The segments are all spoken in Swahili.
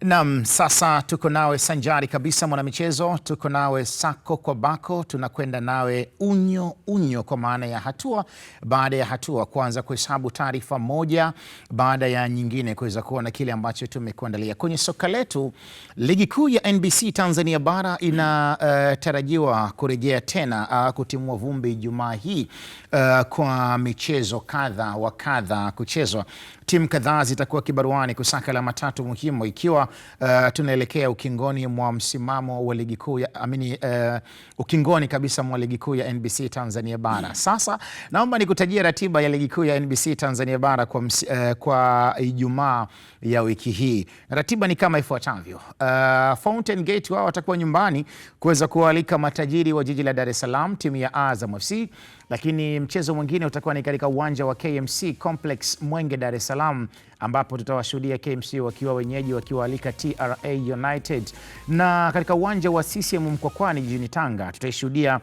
Naam, sasa tuko nawe sanjari kabisa mwanamichezo, tuko nawe sako kwa bako, tunakwenda nawe unyo unyo, kwa maana ya hatua baada ya hatua, kuanza kuhesabu taarifa moja baada ya nyingine, kuweza kuona kile ambacho tumekuandalia kwenye soka letu. Ligi kuu ya NBC Tanzania bara inatarajiwa kurejea tena kutimua vumbi Ijumaa hii kwa michezo kadha wa kadha kuchezwa. Timu kadhaa zitakuwa kibaruani kusaka alama tatu muhimu, ikiwa tunaelekea ukingoni mwa msimamo wa ligi kuu ya ukingoni kabisa mwa ligi kuu ya NBC Tanzania bara. Sasa naomba nikutajie ratiba ya ligi kuu ya NBC Tanzania bara kwa Ijumaa ya wiki hii. Ratiba ni kama ifuatavyo. Fountain Gate wao watakuwa nyumbani kuweza kualika matajiri wa jiji la Dar es Salaam, timu ya Azam FC, lakini mchezo mwingine utakuwa ni katika uwanja wa KMC Complex Mwenge, Dar es Salaam, ambapo tutawashuhudia KMC wakiwa wenyeji wakiwaalika TRA United, na katika uwanja wa CCM Mkwakwani jijini Tanga tutaishuhudia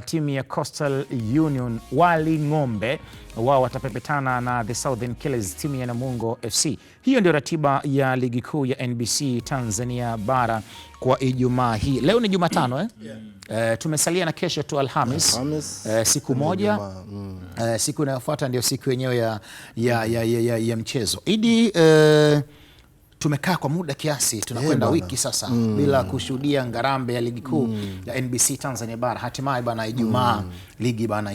timu ya Coastal Union Waling'ombe, wao watapepetana na The Southern Killers, timu ya Namungo FC. Hiyo ndio ratiba ya ligi kuu ya NBC Tanzania bara kwa Ijumaa hii. Leo ni Jumatano tumesalia na kesho tu Alhamis, siku moja. Siku inayofuata ndio siku yenyewe ya mchezo. Idi, tumekaa kwa muda kiasi, tunakwenda wiki sasa bila kushuhudia ngarambe ya ligi kuu ya NBC Tanzania bara. Hatimaye bana Ijumaa ligi bana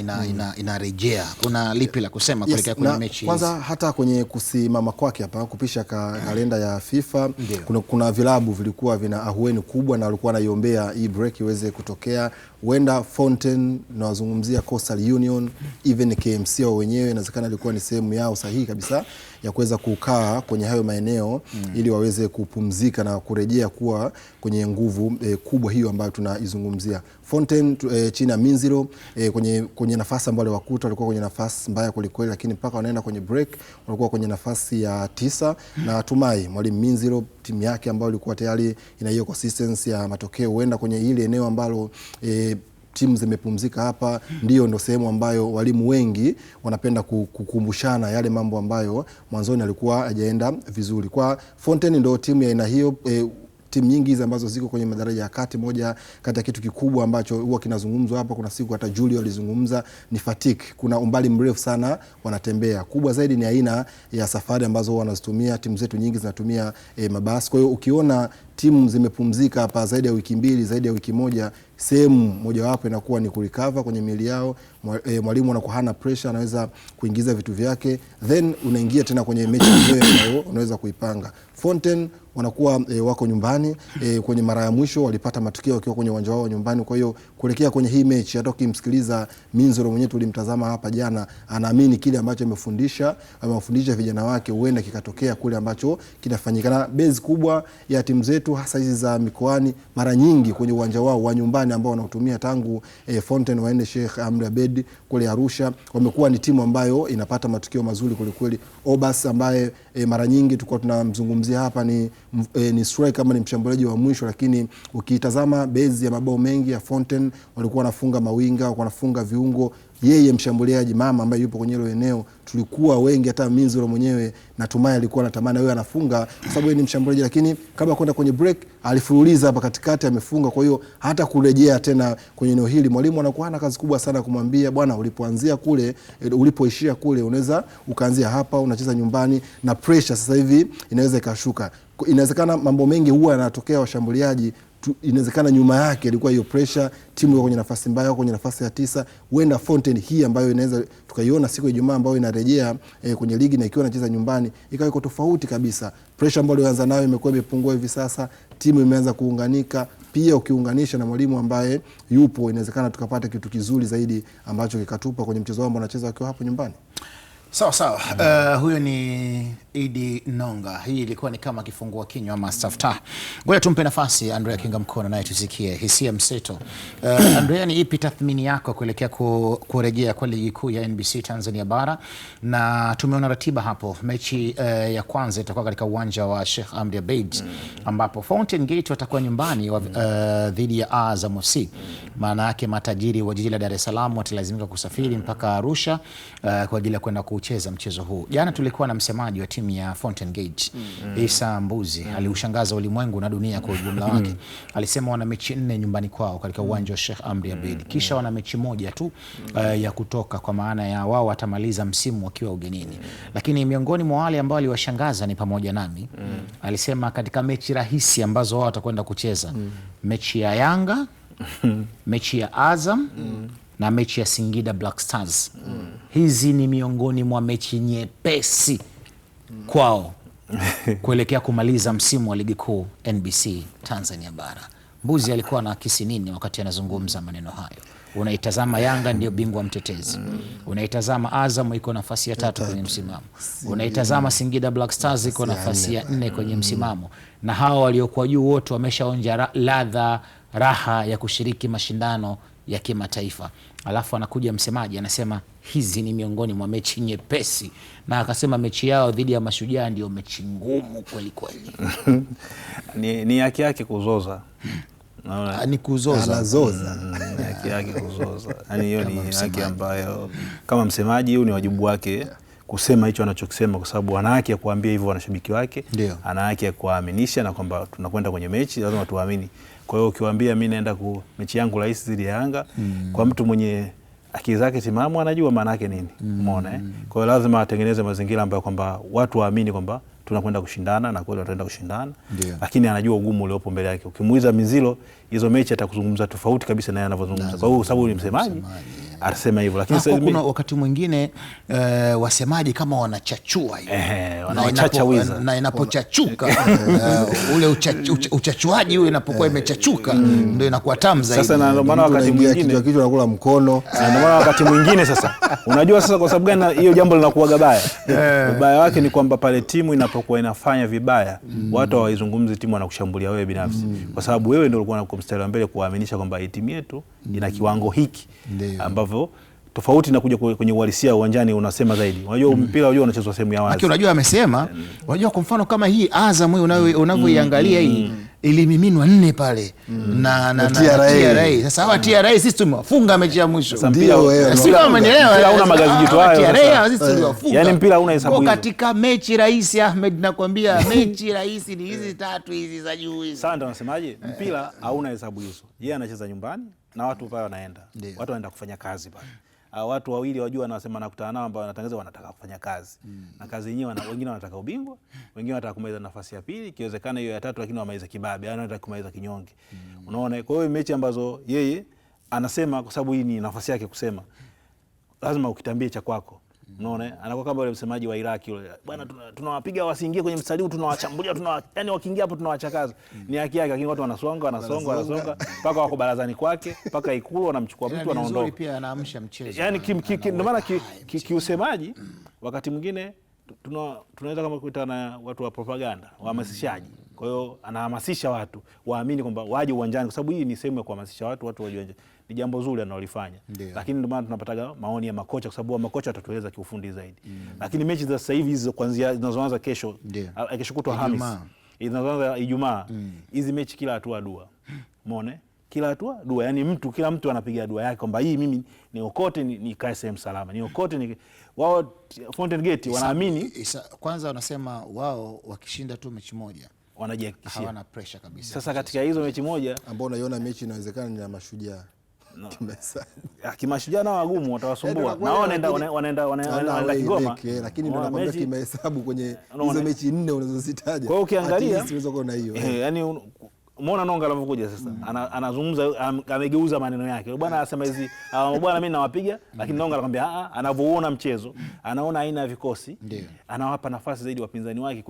inarejea. Kuna lipi la kusema kuelekea kwenye mechi? Kwanza hata kwenye kusimama kwake hapa kupisha kalenda ya FIFA, kuna vilabu vilikuwa vina ahueni kubwa na walikuwa wanaiombea hii break iweze kutokea. Wenda Fountain na wazungumzia Coastal Union, even KMC wao wenyewe inawezekana ilikuwa ni sehemu yao sahihi kabisa ya kuweza kukaa kwenye hayo maeneo ili waweze kupumzika na kurejea kuwa kwenye nguvu kubwa hiyo ambayo tunaizungumzia. Fountain chini ya Minziro kwenye nafasi ambayo wakuta walikuwa kwenye nafasi mbaya kulikweli, lakini mpaka wanaenda kwenye break walikuwa kwenye nafasi ya 9, na Tumai mwalimu Minziro timu yake ambayo ilikuwa tayari ina hiyo consistency ya matokeo, huenda kwenye ile eneo ambalo timu zimepumzika hapa, ndio sehemu ambayo walimu wengi wanapenda kukumbushana yale mambo ambayo mwanzoni alikuwa hajaenda vizuri. Kwa Fountain ndio timu ya aina hiyo. Timu nyingi hizi ambazo ziko kwenye madaraja ya kati, moja kati ya kitu kikubwa ambacho huwa kinazungumzwa hapa, kuna siku hata Julio alizungumza, ni fatigue. Kuna umbali mrefu sana wanatembea. Kubwa zaidi ni aina ya safari ambazo wanazitumia. Timu zetu nyingi zinatumia mabasi. Kwa hiyo ukiona timu zimepumzika hapa zaidi ya wiki mbili, zaidi ya wiki moja, sehemu mojawapo inakuwa ni kurecover kwenye miili yao. Mwalimu anakuwa hana pressure, anaweza kuingiza vitu vyake, then unaingia tena kwenye mechi ambayo unaweza kuipanga. Fountain wanakuwa wako nyumbani, kwenye mara ya mwisho walipata matokeo wakiwa kwenye uwanja wao nyumbani. Kwa hiyo kuelekea kwenye hii mechi, hata ukimsikiliza Minzoro mwenyewe tulimtazama hapa jana, anaamini kile ambacho amefundisha vijana wake huenda kikatokea kule ambacho kinafanyikana. Base kubwa ya timu zetu hasa hizi za mikoani mara nyingi kwenye uwanja wao wa nyumbani ambao wanaotumia tangu Fountain waende Sheikh Amri Abeid kule Arusha, wamekuwa ni timu ambayo inapata matokeo mazuri kweli. Obas ambaye mara nyingi tulikuwa tunamzungumzia hapa ni striker kama ni mshambuliaji wa mwisho, lakini ukitazama base ya mabao mengi ya Fountain walikuwa wanafunga mawinga, wanafunga viungo. Yeye mshambuliaji mama ambaye yupo kwenye hilo eneo, tulikuwa wengi, hata Minziro mwenyewe natumai alikuwa anatamani wewe anafunga kwa sababu yeye ni mshambuliaji, lakini kabla kwenda kwenye break alifululiza hapa katikati amefunga. Kwa hiyo hata kurejea tena kwenye eneo hili mwalimu anakuwa na kazi kubwa sana kumwambia, bwana, ulipoanzia kule, ulipoishia kule, unaweza ukaanzia hapa, unacheza nyumbani na pressure sasa hivi inaweza ikashuka. Inawezekana mambo mengi huwa yanatokea washambuliaji, inawezekana nyuma yake ilikuwa hiyo pressure, timu iko kwenye nafasi mbaya, kwenye nafasi ya 9. Huenda Fountain hii ambayo inaweza tukaiona siku ya Ijumaa ambayo inarejea kwenye ligi na ikiwa inacheza nyumbani ikawa iko tofauti kabisa. Pressure ambayo ilianza nayo imekuwa imepungua hivi sasa, timu imeanza kuunganika. Pia ukiunganisha na mwalimu ambaye yupo, inawezekana tukapata kitu kizuri zaidi ambacho kikatupa kwenye mchezo ambao wanacheza wakiwa hapo nyumbani. Sawa. Huyo ni Idi Nonga. Hii ilikuwa ni kama kifungua kinywa ama staftahi. Ngoja tumpe nafasi Andrea Kinga Mkono naye tusikie hisia mseto. Andrea, ni ipi tathmini yako kuelekea kurejea kwa ligi kuu ya NBC Tanzania bara? Na tumeona ratiba hapo, mechi ya kwanza itakuwa katika uwanja wa Sheikh Amri Abeid, ambapo Fountain Gate watakuwa nyumbani dhidi ya Azam FC. Maana yake matajiri wa jiji la Dar es Salaam watalazimika kusafiri mpaka Arusha kwa ajili ya kwenda kucheza mchezo huu. Jana tulikuwa na msemaji wa timu ya Fountain Gate Issa Mbuzi, aliushangaza ulimwengu na dunia kwa ujumla wake. Alisema wana mechi 4 nyumbani kwao katika uwanja wa Sheikh Amri Abeid, kisha wana mechi moja tu ya kutoka, kwa maana ya wao watamaliza msimu wakiwa ugenini. Lakini miongoni mwa wale ambao aliwashangaza ni pamoja nami. Alisema katika mechi rahisi ambazo wao watakwenda kucheza, mechi ya Yanga, mechi ya Azam na mechi ya Singida Black Stars. Hizi ni miongoni mwa mechi nyepesi kwao kuelekea kumaliza msimu wa ligi kuu NBC Tanzania bara. Mbuzi alikuwa na akisi nini wakati anazungumza maneno hayo? Unaitazama Yanga ndio bingwa mtetezi, unaitazama Azam iko nafasi ya 3 kwenye msimamo, unaitazama Singida Black Stars iko nafasi ya 4 kwenye msimamo, na hao waliokuwa juu wote wameshaonja ladha raha ya kushiriki mashindano ya kimataifa. Alafu anakuja msemaji anasema hizi ni miongoni mwa mechi nyepesi, na akasema mechi yao dhidi ya Mashujaa ndio mechi ngumu kweli kweli. Ni haki yake kuzoza. Ni kuzoza. Anazoza. Ni haki yake kuzoza. Yaani hiyo ni haki ambayo kama msemaji huyu ni wajibu wake kusema hicho anachokisema, kwa sababu ana haki ya kuambia hivyo wanashabiki wake. Ana haki ya kuaminisha na kwamba tunakwenda kwenye mechi lazima tuamini. Kwa hiyo ukiwaambia mimi naenda mechi yangu rahisi dhidi ya Yanga, kwa mtu mwenye akili zake timamu anajua maana yake nini. Umeona eh? Kwa hiyo lazima atengeneze mazingira ambayo kwamba watu waamini kwamba tunakwenda kushindana, na kweli wataenda kushindana. Lakini anajua ugumu uliopo mbele yake. Ukimuuliza Mizilo hizo mechi atakuzungumza tofauti kabisa na yeye anavyozungumza. Kwa hiyo sababu ni msemaji atasema hivyo, lakini sasa kuna wakati mwingine wasemaji kama wanachachua hivi. Wanachachawiza. Na inapochachuka ule uchachuaji ule inapokuwa imechachuka ndio inakuwa tamu zaidi. Sasa ndio maana wakati mwingine kichwa anakula mkono. Ndio maana wakati mwingine sasa unajua sasa kwa sababu gani hiyo jambo linakuwa baya? Ubaya wake ni kwamba pale timu inapokuwa inafanya vibaya, watu hawaizungumzi timu, wanakushambulia wewe binafsi. Kwa sababu wewe ndio ulikuwa uko mstari wa mbele kuaminisha kwamba hii timu yetu ina kiwango hiki ambavyo tofauti na kuja kwenye uhalisia uwanjani unasema zaidi. Unajua mpira unajua unachezwa sehemu ya wazi. Lakini unajua amesema, unajua kwa mfano kama hii Azam hii unavyoiangalia hii ilimiminwa 4 pale na TRA. Sasa hawa TRA sisi tumewafunga mechi ya mwisho. Ndio wewe. Sio umenielewa? Mpira una magazeti hayo. TRA sisi tuliwafunga. Yaani mpira una hesabu hizo. Katika mechi rahisi Ahmed, nakwambia mechi rahisi ni hizi 3 hizi za juu hizi. Sasa ndio unasemaje? Mpira hauna hesabu hizo. Yeye anacheza nyumbani na watu pale wanaenda. Watu wanaenda kufanya kazi pale. Watu wawili wajua wanasema nakutana nao ambao wanatangaza wanataka kufanya kazi. Na kazi yenyewe wengine wanataka ubingwa, wengine wanataka kumaliza nafasi ya 2, ikiwezekana hiyo ya 3 lakini wamaliza kibabe, yani wanataka kumaliza kinyonge. Unaona? Kwa hiyo mechi ambazo yeye anasema kwa sababu hii ni nafasi yake kusema, lazima ukitambie cha kwako. Unaona? Anakuwa kama yule msemaji wa Iraq yule. Bwana tunawapiga wasiingie kwenye mstari huu, tunawachambulia, yani wakiingia hapo tunawachakaza. Ni haki yake, lakini watu wanasonga mpaka wako barazani kwake, mpaka Ikulu wanamchukua mtu anaondoka. Nzuri pia anaamsha mchezo. Yani ndio maana kiusemaji wakati mwingine tunaweza kama kuita na watu wa propaganda, wahamasishaji. Kwa hiyo anahamasisha watu waamini kwamba waje uwanjani, kwa sababu hii ni sehemu ya kuhamasisha watu waje uwanjani. Ni jambo zuri analolifanya. Lakini ndio maana tunapata maoni ya makocha, kwa sababu makocha watatueleza kiufundi zaidi. Lakini mechi za sasa hivi hizo kuanzia zinazoanza kesho kutwa Hamisi, zinazoanza Ijumaa, hizi mechi kila hatua dua. Umeona? Kila hatua dua, yani kila mtu anapiga dua yake kwamba hii mimi niokote nikae sehemu salama. Niokote wao Fountain Gate wanaamini kwanza, wanasema wao wakishinda tu mechi moja wanajihakikishia. Hawana pressure kabisa. Sasa katika hizo mechi moja ambao unaiona mechi inawezekana ni ya Mashujaa. Kimashujaa nao wagumu watawasumbua. Na wanaenda Kigoma. Lakini ndio nakwambia kimahesabu kwenye hizo mechi 4 unazozitaja. Kwa hiyo ukiangalia siweza kuona hiyo. Yaani umeona Nonga anavyokuja sasa. Anazungumza, amegeuza maneno yake. Bwana anasema hizi bwana mimi nawapiga, lakini Nonga anakuambia anavyoona mchezo, anaona aina ya vikosi, anawapa nafasi zaidi wapinzani wake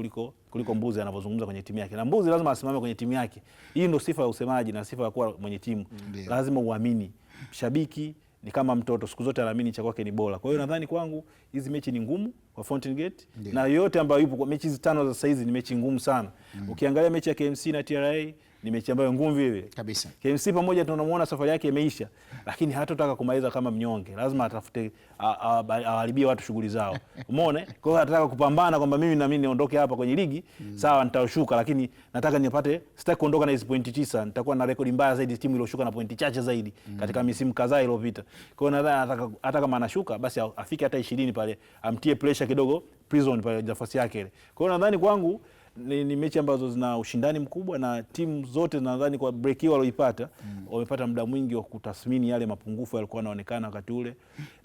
kuliko Mbuzi anavyozungumza kwenye timu yake. Na Mbuzi lazima asimame kwenye timu yake. Hii ndio sifa ya usemaji na sifa ya kuwa mwenye timu. Lazima uamini. Shabiki ni kama mtoto, siku zote anaamini cha kwake ni bora. Kwa hiyo nadhani kwangu hizi mechi ni ngumu kwa Fountain Gate. Na yote ambayo yupo kwa mechi hizi 5 za sasa hizi ni mechi ngumu sana. Ukiangalia mechi ya KMC na TRA ni mechi ambayo ngumu vile kabisa. KMC pamoja tunamuona safari yake imeisha, lakini hatotaka kumaliza kama mnyonge, lazima atafute aharibie watu shughuli zao. Umeona? Kwa hiyo anataka kupambana kwamba mimi niondoke hapa kwenye ligi, sawa nitashuka, lakini nataka nipate, sitaki kuondoka na hizo pointi 9, nitakuwa na rekodi mbaya zaidi timu iliyoshuka na pointi chache zaidi katika misimu kadhaa iliyopita. Kwa hiyo nadhani hata kama anashuka basi afike hata 20 pale, amtie pressure kidogo Prison pale nafasi yake ile. Kwa hiyo nadhani kwangu ni mechi ambazo zina ushindani mkubwa na timu zote nadhani kwa break hiyo walioipata wamepata muda mwingi wa kutathmini yale mapungufu yalikuwa yanaonekana wakati ule,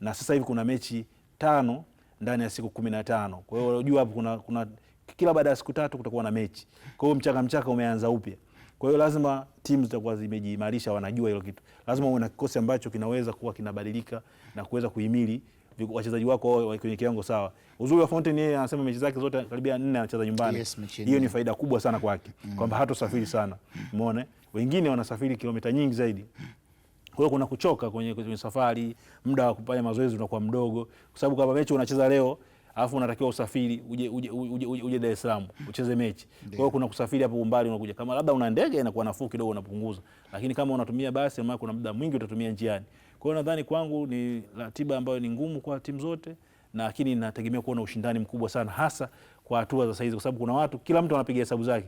na sasa hivi kuna mechi 5 ndani ya siku 15. Kwa hiyo unajua hapo kuna kila baada ya siku 3 kutakuwa na mechi. Kwa hiyo mchaka umeanza upya. Kwa hiyo lazima timu zitakuwa zimejiimarisha, wanajua hilo kitu. Lazima uwe na kikosi ambacho kinaweza kuwa kinabadilika na kuweza kuhimili wachezaji wako kwenye kiwango sawa. Uzuri wa Fountain, yeye anasema mechi zake zote karibia 4 anacheza nyumbani. Yes, hiyo ni faida kubwa sana kwake, kwamba hatosafiri sana. Umeona? Wengine wanasafiri kilomita nyingi zaidi. Kwa hiyo kuna kuchoka kwenye safari, muda wa kufanya mazoezi unakuwa mdogo, kwa sababu kama mechi unacheza leo alafu unatakiwa usafiri uje Dar es Salaam ucheze mechi. Kwa hiyo kuna kusafiri hapo umbali unakuja. Kama labda una ndege inakuwa nafuu kidogo, unapunguza. Lakini kama unatumia basi maana kuna muda mwingi utatumia njiani. Kwa hiyo nadhani kwangu ni ratiba ambayo ni ngumu kwa timu zote, lakini nategemea kuona ushindani mkubwa sana, hasa kwa hatua za saizi, kwa sababu kuna watu, kila mtu anapiga hesabu zake.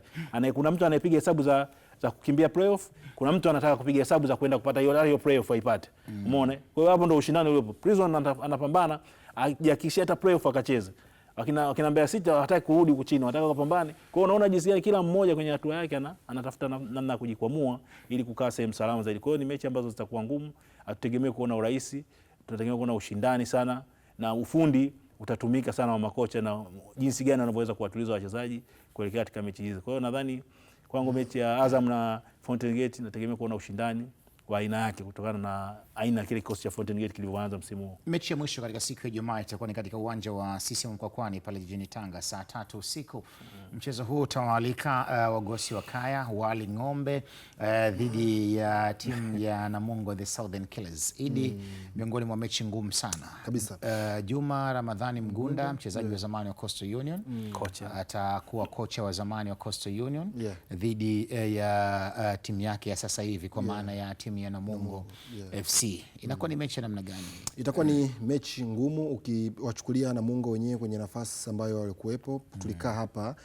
Kuna mtu anayepiga hesabu za kukimbia playoff, kuna mtu anataka kupiga hesabu za kwenda kupata hiyo playoff aipate. Umeona? Kwa hiyo hapo ndio ushindani uliopo. Prison anapambana akihakikisha hata playoff akacheze. Wakina Mbeya City hawataki kurudi huko chini, wanataka kupambane. Kwa hiyo unaona jinsi gani kila mmoja kwenye hatua yake anatafuta namna ya kujikwamua ili kukaa sehemu salama zaidi. Kwa hiyo ni mechi ambazo zitakuwa ngumu, hatutegemee kuona urahisi, tunategemea kuona ushindani sana na ufundi utatumika sana wa makocha na jinsi gani wanavyoweza kuwatuliza wachezaji kuelekea katika mechi hizo. Kwa hiyo nadhani kwangu mechi ya Azam na Fountain Gate nategemea kuona ushindani wa aina yake kutokana na aina ya kile kikosi cha Fountain Gate kilivyoanza msimu huu. Mechi ya mwisho katika siku ya Ijumaa itakuwa ni katika uwanja wa CCM Mkwakwani pale jijini Tanga saa 3 usiku. Mchezo huu utawaalika wagosi wa Kaya Wali Ng'ombe dhidi ya timu ya Namungo the Southern Killers. Idi, miongoni mwa mechi ngumu sana kabisa. Juma Ramadhani Mgunda, mchezaji wa zamani wa Coastal Union, kocha atakuwa kocha wa zamani wa Coastal Union dhidi ya timu yake ya sasa hivi kwa maana ya timu ya Namungo FC. Inakuwa ni mechi namna gani? Itakuwa ni mechi ngumu ukiwachukulia Namungo wenyewe kwenye nafasi ambayo walikuwepo. Tulikaa hapa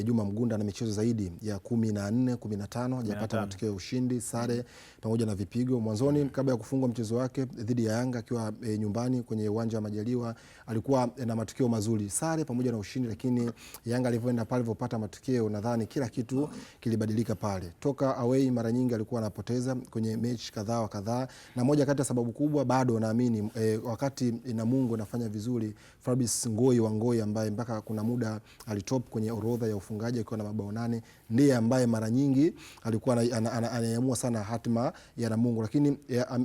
Juma Mgunda na michezo zaidi ya 14, 15 hajapata matokeo ya ushindi, sare pamoja na vipigo. Mwanzoni kabla ya kufungwa mchezo wake dhidi ya Yanga akiwa nyumbani kwenye uwanja wa Majaliwa alikuwa na matokeo mazuri, sare pamoja na ushindi, lakini Yanga alivyoenda pale alipopata matokeo nadhani kila kitu kilibadilika pale. Toka away mara nyingi alikuwa anapoteza kwenye mechi kadhaa, na moja kati ya sababu kubwa bado naamini wakati Namungo anafanya vizuri, Fabrice Ngoi wa Ngoi ambaye mpaka kuna muda alitop kwenye orodha ya ufungaji akiwa na mabao 8, ndiye ambaye mara nyingi alikuwa anaamua sana hatima ya Namungo, lakini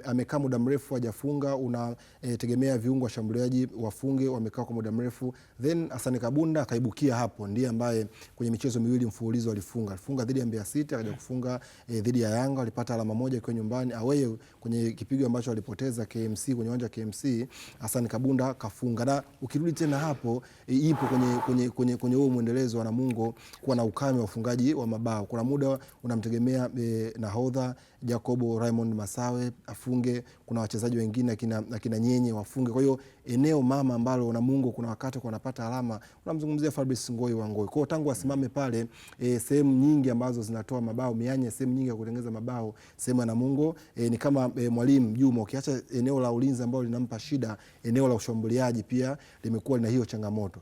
amekaa muda mrefu hajafunga. Unategemea viungo washambuliaji wafunge, wamekaa kwa muda mrefu, then Hassan Kabunda akaibukia hapo, ndiye ambaye kwenye michezo miwili mfululizo alifunga dhidi ya Mbeya City, akaja kufunga dhidi ya Yanga, walipata alama moja kwa nyumbani. Away kwenye kipigo ambacho alipoteza KMC kwenye uwanja wa KMC, Hassan Kabunda kafunga. Na ukirudi tena hapo ipo kwenye huo muendelezo wa Namungo kuwa na ukame wa ufungaji wa mabao. Kuna muda unamtegemea nahodha Jacobo Raymond Masawe afunge, kuna wachezaji wengine akina Nyenye wafunge. Kwa hiyo eneo mama ambalo Namungo kuna wakati kwa wanapata alama, unamzungumzia Fabrice Ngoi wa Ngoi. Kwa hiyo tangu asimame pale sehemu nyingi ambazo zinatoa mabao, mianya sehemu nyingi ya kutengeneza mabao sehemu ya Namungo ni kama Mwalimu Juma, ukiacha eneo la ulinzi ambalo linampa shida, eneo la ushambuliaji pia limekuwa lina hiyo changamoto.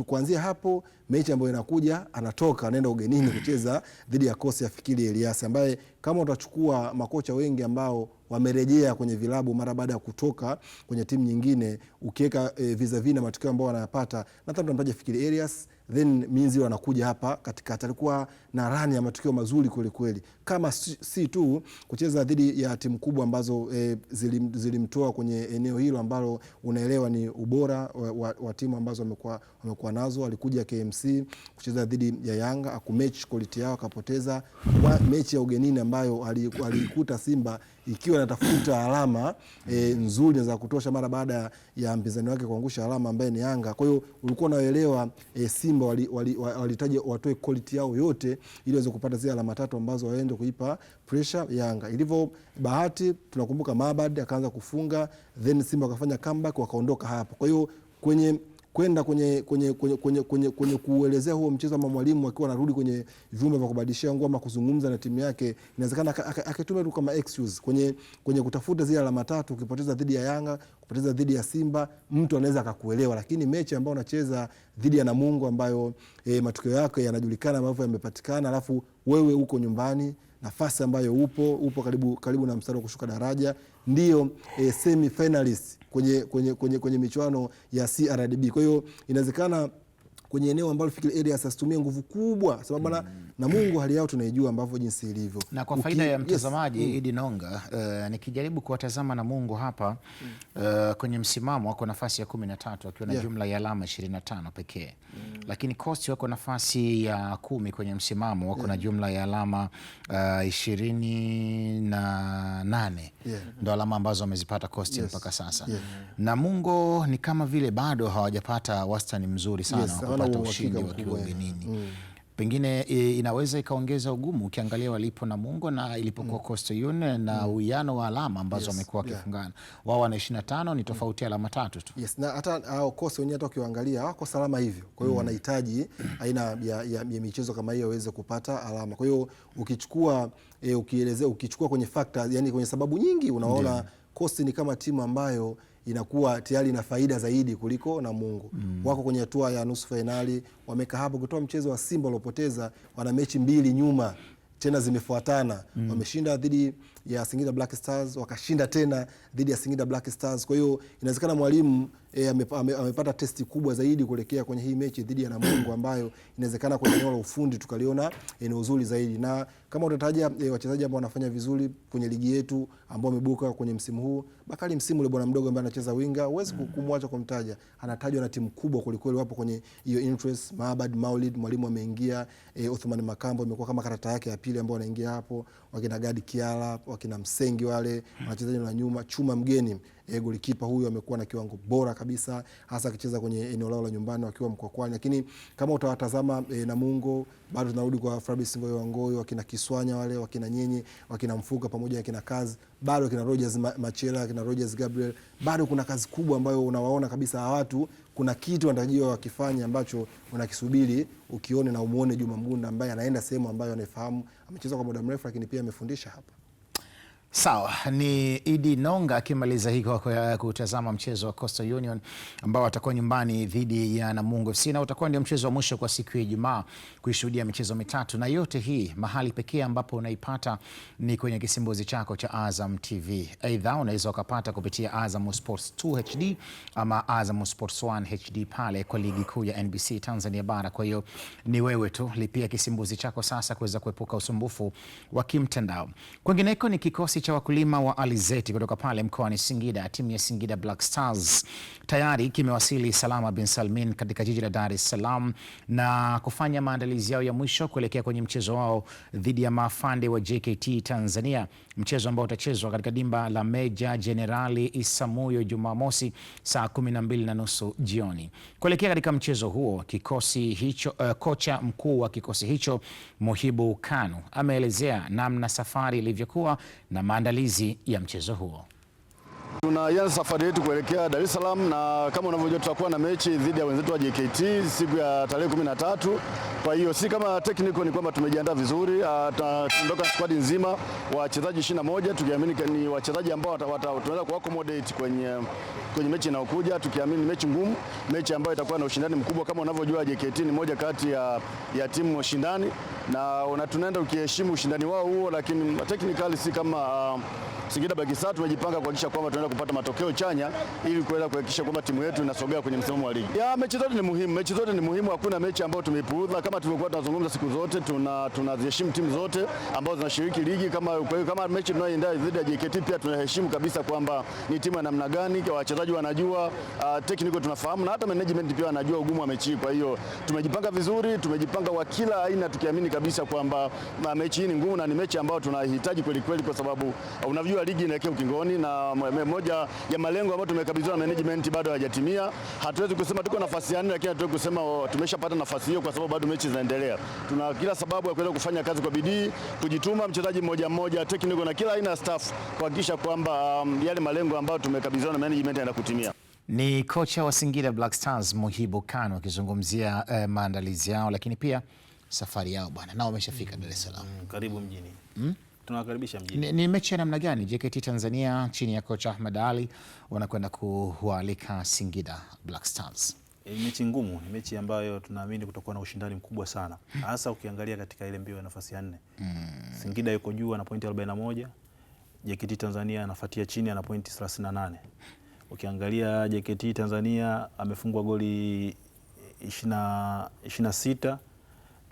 Kuanzia hapo mechi ambayo inakuja anatoka anaenda ugenini kucheza dhidi ya kosi ya Fikiri Elias, ambaye kama utachukua makocha wengi ambao wamerejea kwenye vilabu mara baada ya kutoka kwenye timu nyingine, ukiweka vis-a-vis na matokeo ambayo wanayapata, nadhani tunamtaja Fikiri Elias, then Minzi anakuja hapa katikati, alikuwa na rani ya matokeo mazuri kweli kweli, kama si tu kucheza dhidi ya timu kubwa ambazo zilimtoa kwenye eneo hilo ambalo unaelewa ni ubora wa timu ambazo wamekuwa nazo. Alikuja KMC kucheza dhidi ya Yanga, akumatch quality yao, akapoteza mechi ya ugenini ambayo alikuta Simba ikiwa natafuta alama nzuri za kutosha mara baada ya mpinzani wake kuangusha alama ambaye ni Yanga. Kwa hiyo ulikuwa unaelewa Simba kwamba walihitaji watoe quality yao yote ili waweze kupata zile alama 3 ambazo waende kuipa pressure Yanga. Ilivyo bahati, tunakumbuka Mabad akaanza kufunga, then Simba wakafanya comeback wakaondoka hapo. Kwa hiyo kwenda kwenye kuelezea huo mchezo ama mwalimu akiwa anarudi kwenye vyumba vya kubadilishia nguo ama kuzungumza na timu yake, inawezekana akatumia tu kama excuse kwenye kutafuta zile alama 3. Ukipoteza dhidi ya Yanga, kupoteza dhidi ya Simba, mtu anaweza akakuelewa, lakini mechi ambayo unacheza dhidi ya Namungo ambayo matokeo yake yanajulikana ambavyo yamepatikana, alafu wewe uko nyumbani, nafasi ambayo upo karibu na mstari wa kushuka daraja, ndio semi finalist kwenye michuano ya CRDB. Kwa hiyo inawezekana kwenye eneo ambalo fikiri Elias asitumie nguvu kubwa, sababu na Mungu hali yao tunaijua ambavyo jinsi ilivyo. Na kwa faida ya mtazamaji Idi Nonga, nikijaribu kuwatazama na Mungu hapa kwenye msimamo wako nafasi ya 13 wakiwa na jumla ya alama 25 pekee. Lakini Coast wako nafasi ya 10 kwenye msimamo wako na jumla ya alama 28. Ndio alama ambazo wamezipata Coast mpaka sasa. Namungo ni kama vile bado hawajapata wastani mzuri sana kupata ushindi wakiwa ugenini. Pengine inaweza ikaongeza ugumu ukiangalia walipo Namungo na ilipokuwa Coastal Union na uwiano wa alama ambazo wamekuwa wakifungana. Wao wana 25, ni tofauti alama 3 tu. Na hata Coastal wenyewe hata ukiangalia wako salama hivyo. Kwa hiyo wanahitaji aina ya michezo kama hiyo waweze kupata alama. Kwa hiyo ukichukua kwenye factors, yani kwenye sababu nyingi, unaona Coastal ni kama timu ambayo inakuwa tayari ina faida zaidi kuliko Namungo. Wako kwenye hatua ya nusu finali, wamekaa hapo kutoa mchezo wa Simba waliopoteza, wana mechi 2 nyuma tena zimefuatana. Wameshinda dhidi ya Singida Black Stars, wakashinda tena dhidi ya Singida Black Stars. Kwa hiyo inawezekana mwalimu amepata testi kubwa zaidi kuelekea kwenye hii mechi dhidi ya Namungo, ambayo inawezekana kwenye eneo la ufundi tukaliona eneo uzuri zaidi. Na kama utataja wachezaji ambao wanafanya vizuri kwenye ligi yetu ambao wamebuka kwenye msimu huu, Bakari Msimu yule bwana mdogo ambaye anacheza winga, huwezi kumwacha kumtaja. Anatajwa na timu kubwa kulikweli, wapo kwenye hiyo interest. Maabad Maulid mwalimu ameingia, Othman Makambo imekuwa kama karata yake ya pili ambao anaingia hapo, wakina Gadi Kiala, wakina Msengi wale wachezaji wa nyuma. Chuma Mgeni golikipa huyu amekuwa na kiwango bora kabisa, hasa akicheza kwenye eneo lao la nyumbani wakiwa Mkwakwani. Lakini kama utawatazama Namungo, bado tunarudi kwa Fabrice Ngoyo Wangoyo, wakina Kiswanya wale, wakina Nyenye, wakina Mfuka pamoja na kina Kazi, bado kina Rogers Machela, kina Rogers Gabriel, bado kuna kazi kubwa ambayo unawaona kabisa watu kuna kitu wanatarajiwa wakifanya ambacho unakisubiri ukione na umuone Juma Mgunda ambaye anaenda sehemu ambayo anafahamu, amecheza kwa muda mrefu lakini pia amefundisha hapa. Sawa, ni Idi Nonga akimaliza hiko kwa kutazama mchezo wa Coastal Union ambao watakuwa nyumbani dhidi ya Namungo FC, na utakuwa ndio mchezo wa mwisho kwa siku ya Ijumaa kuishuhudia michezo mitatu, na yote hii mahali pekee ambapo unaipata ni kwenye kisimbuzi chako cha Azam TV. Aidha unaweza ukapata kupitia Azam Sports 2 HD ama Azam Sports 1 HD pale kwa ligi kuu ya NBC Tanzania bara. Kwa hiyo ni wewe tu, lipia kisimbuzi chako sasa kuweza kuepuka usumbufu wa kimtandao. Kwingineko ni kikosi cha wakulima wa alizeti kutoka pale mkoani Singida. Timu ya Singida Black Stars tayari kimewasili Salama bin Salmin katika jiji la Dar es Salaam na kufanya maandalizi yao ya mwisho kuelekea kwenye mchezo wao dhidi ya maafande wa JKT Tanzania, mchezo ambao utachezwa katika dimba la Meja Jenerali Isamuyo Jumamosi saa 12:30 jioni. Kuelekea katika mchezo huo, kikosi hicho kocha mkuu wa kikosi hicho Muhibu Kanu ameelezea namna safari ilivyokuwa na maandalizi ya mchezo huo. Tunaanza safari yetu kuelekea Dar es Salaam, na kama unavyojua tutakuwa na mechi dhidi ya wenzetu wa JKT siku ya tarehe 13. Kwa hiyo si kama technical, ni kwamba tumejiandaa vizuri. Tunaondoka squad nzima wachezaji 21, tukiamini ni wachezaji ambao tunaweza ku accommodate kwenye mechi inayokuja, tukiamini mechi ngumu, mechi ambayo itakuwa na ushindani mkubwa. Kama unavyojua JKT ni moja kati ya timu ushindani, na tunaenda ukiheshimu ushindani wao huo, lakini technically si kama Singida Black Stars. Tumejipanga kuhakikisha kwamba tunaenda kupata matokeo chanya ili kuweza kuhakikisha kwamba timu yetu inasogea kwenye msimamo wa ligi. Mechi zote ni muhimu, hakuna mechi ambayo tumeipuuza. Kama tulivyokuwa tunazungumza siku zote, tunaziheshimu timu zote ambazo zinashiriki ligi. Kama mechi tunayoenda dhidi ya JKT pia tunaheshimu kabisa kwamba ni timu ya namna gani, wachezaji wanajua, technical tunafahamu, na hata management pia wanajua ugumu wa mechi. Kwa hiyo tumejipanga vizuri, tumejipanga kwa kila aina, tukiamini kabisa kwamba mechi hii ni ngumu na ni mechi ambayo tunahitaji kweli kweli, kwa sababu unajua ligi inaelekea ukingoni, na moja ya malengo ambayo tumekabidhiwa na management bado hayajatimia. Hatuwezi kusema tuko nafasi ya 4, lakini hatuwezi kusema tumeshapata nafasi hiyo kwa sababu bado mechi zinaendelea. Tuna kila sababu ya kuweza kufanya kazi kwa bidii, kujituma, mchezaji mmoja mmoja, technical na kila aina ya staff kuhakikisha kwamba yale malengo ambayo tumekabidhiwa na management yanakutimia. Ni kocha wa Singida Black Stars Mohibu Kanu akizungumzia maandalizi yao, lakini pia safari yao bwana, nao wameshafika Dar es Salaam. Karibu mjini. Tunawakaribisha mjini. Ni mechi ya namna gani? JKT Tanzania chini ya kocha Ahmed Ali wanakwenda kuwaalika Singida Black Stars. Mechi ngumu, ni mechi ambayo tunaamini kutakuwa na ushindani mkubwa sana, hasa ukiangalia katika ile mbio ya nafasi ya 4. Singida yuko juu ana pointi 41, JKT Tanzania anafuatia chini ana pointi 38. Ukiangalia JKT Tanzania amefungwa goli 26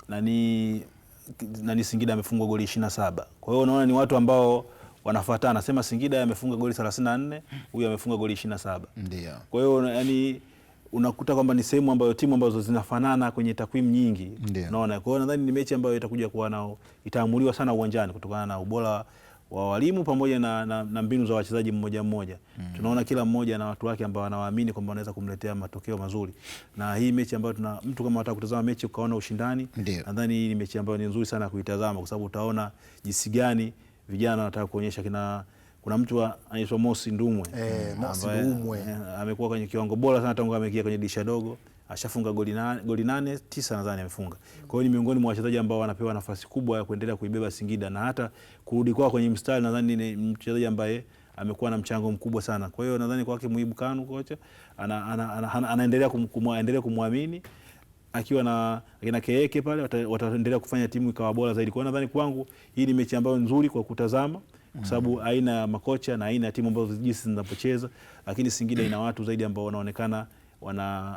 nani Singida amefungwa goli 27. Kwa hiyo unaona ni watu ambao wanafuatana. Nasema Singida amefunga goli 34, huyu amefunga goli 27. Ndio. Kwa hiyo yani unakuta kwamba ni sehemu ambayo timu ambazo zinafanana kwenye takwimu nyingi. Unaona, kwa hiyo nadhani ni mechi ambayo itakuja kuwa nao, itaamuliwa sana uwanjani kutokana na ubora wa walimu pamoja na mbinu za wachezaji mmoja mmoja. Tunaona kila mmoja na watu wake ambao wanawaamini kwamba wanaweza kumletea matokeo mazuri. Na hii mechi ambayo mtu kama anataka kutazama mechi ukaona ushindani, nadhani hii ni mechi ambayo ni nzuri sana kuitazama kwa sababu utaona jinsi gani vijana wanataka kuonyesha kuna mtu anaitwa Mosi Ndumwe. Amekuwa kwenye kiwango bora sana tangu ameingia kwenye dirisha dogo. Ashafunga goli 9 nadhani amefunga. Kwa hiyo ni miongoni mwa wachezaji ambao wanapewa nafasi kubwa ya kuendelea kuibeba Singida na hata kurudi kwao kwenye mstari. Nadhani ni mchezaji ambaye amekuwa na mchango mkubwa sana. Kwa hiyo nadhani kwake Mohibu Kanu kocha anaendelea kumwamini akiwa na Keeke pale, wataendelea kufanya timu ikawa bora zaidi. Kwa hiyo nadhani kwangu hii ni mechi ambayo nzuri kwa kutazama kwa sababu aina ya makocha na aina ya timu ambazo jinsi zinapocheza, lakini Singida ina watu zaidi ambao wanaonekana wana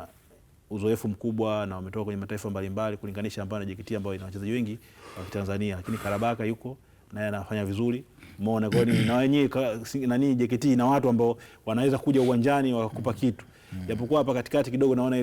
uzoefu mkubwa na wametoka kwenye mataifa mbalimbali kulinganisha ambao na JKT ambao ina wachezaji wengi wa Tanzania, lakini Karabaka yuko naye anafanya vizuri. Umeona, kwa nini na wenyewe JKT ina watu ambao wanaweza kuja uwanjani wakakupa kitu. Japokuwa hapa katikati kidogo naona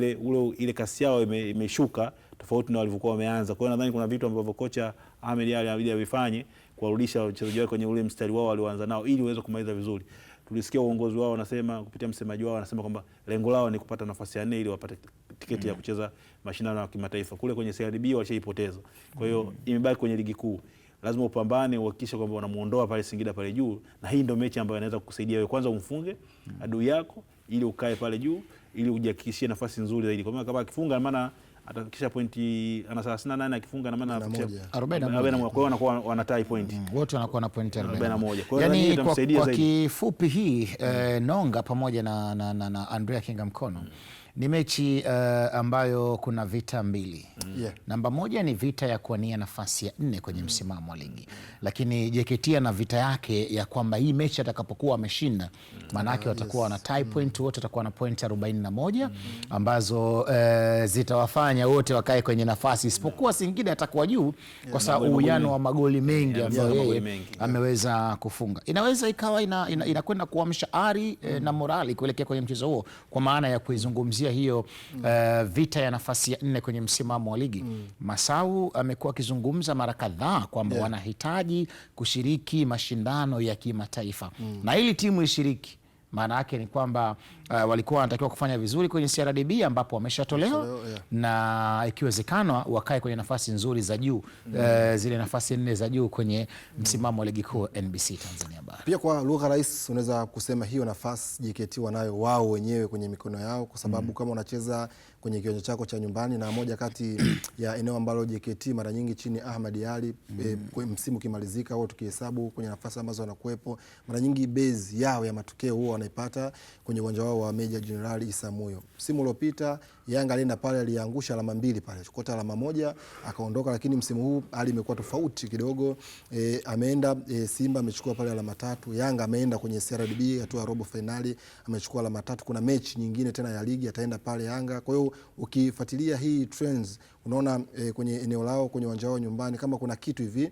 ile kasi yao imeshuka tofauti na walivyokuwa wameanza. Kwa hiyo nadhani kuna vitu ambavyo kocha Ahmed Ali avifanye kuwarudisha wachezaji wao kwenye ule mstari wao walioanza nao ili waweze kumaliza vizuri. Tulisikia uongozi wao wanasema kupitia msemaji wao wanasema kwamba lengo lao ni kupata nafasi ya 4 ili wapate tiketi ya kucheza mashindano ya kimataifa. Kule kwenye CRDB washaipoteza. Kwa hiyo imebaki kwenye ligi kuu. Lazima upambane uhakikishe kwamba wanamuondoa pale Singida pale juu, na hii ndio mechi ambayo inaweza kukusaidia wewe kwanza umfunge adui yako ili ukae pale juu ili ujihakikishie nafasi nzuri zaidi. Kwa maana kama akifunga maana atakisha pointi ana 38, akifunga na maana 41. Kwa hiyo wanakuwa wanatai pointi. Wote wanakuwa na pointi 41. Kwa hiyo itamsaidia zaidi. Kwa kifupi hii Nonga pamoja na Andrea Kinga Mkono ni mechi ambayo kuna vita mbili. Namba 1 ni vita ya kuwania nafasi ya 4 kwenye msimamo wa ligi. Lakini JKT na vita yake ya kwamba hii mechi atakapokuwa ameshinda maana yake watakuwa na tie point, wote watakuwa na point 41 ambazo zitawafanya wote wakae kwenye nafasi isipokuwa Singida atakuwa juu kwa sababu uwiano wa magoli mengi ambayo yeye ameweza kufunga. Inaweza ikawa inakwenda kuamsha ari na morali kuelekea kwenye mchezo huo kwa maana ya kuizungumzia hiyo vita ya nafasi ya 4 kwenye msimamo wa ligi. Masau amekuwa akizungumza mara kadhaa kwamba wanahitaji kushiriki mashindano ya kimataifa na ili timu ishiriki maana yake ni kwamba walikuwa wanatakiwa kufanya vizuri kwenye CRDB ambapo wameshatolewa na ikiwezekana wakae kwenye nafasi nzuri za juu, zile nafasi 4 za juu kwenye msimamo wa ligi kuu NBC Tanzania Bara. Pia kwa lugha rahisi unaweza kusema hiyo nafasi JKT wanayo wao wenyewe kwenye mikono yao kwa sababu kama unacheza kwenye kiwanja chako cha nyumbani na moja kati ya eneo ambalo JKT mara nyingi chini Ahmed Ali msimu kimalizika au tukihesabu kwenye nafasi ambazo wanakuepo mara nyingi base yao ya matokeo huwa wanaipata kwenye uwanja wao wa Meja Jenerali Isamuhyo. Msimu uliopita Yanga alienda pale aliangusha alama 2 pale, chukota alama 1 akaondoka, lakini msimu huu hali imekuwa tofauti kidogo. Ameenda Simba amechukua pale alama 3, Yanga ameenda kwenye CRDB hatua ya robo finali amechukua alama 3. Kuna mechi nyingine tena ya ligi ataenda pale Yanga. Kwa hiyo ukifuatilia hii trends unaona kwenye eneo lao, kwenye uwanja wao nyumbani, kama kuna kitu hivi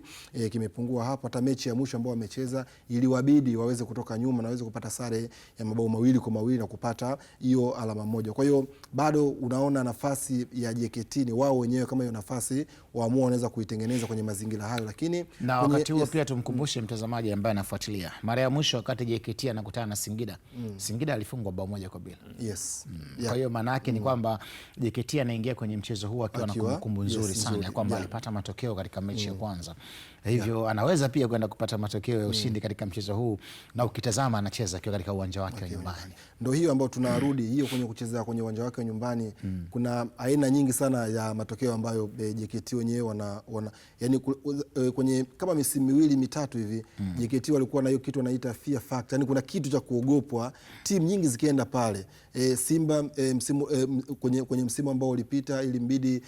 kimepungua hapo. Hata mechi ya mwisho ambao wamecheza iliwabidi waweze kutoka nyuma na waweze kupata sare ya mabao 2-2 na kupata hiyo alama moja. Kwa hiyo bado unaona nafasi ya JKT ni wao wenyewe, kama hiyo nafasi waamua wanaweza kuitengeneza kwenye mazingira hayo, lakini na wakati huo pia tumkumbushe mtazamaji ambaye anafuatilia, mara ya mwisho wakati JKT anakutana na Singida, Singida alifungwa bao 1-0. Yes. Kwa hiyo maana yake ni kwamba JKT anaingia kwenye mchezo huu akiwa na kumbukumbu nzuri sana ya kwamba alipata matokeo katika mechi ya kwanza. Hivyo anaweza pia kwenda kupata matokeo ya ushindi katika mchezo huu, na ukitazama anacheza akiwa katika uwanja wake wa nyumbani. Ndio hiyo ambayo tunarudi hiyo kwenye kucheza kwenye uwanja wake wa nyumbani. Kuna aina nyingi sana ya matokeo ambayo JKT wenyewe wana yani kwenye kama misimu 2-3 hivi JKT walikuwa na hiyo kitu wanaita fear factor. Yani kuna kitu cha kuogopwa timu nyingi zikienda pale. Simba kwenye msimu ambao ulipita ilimbidi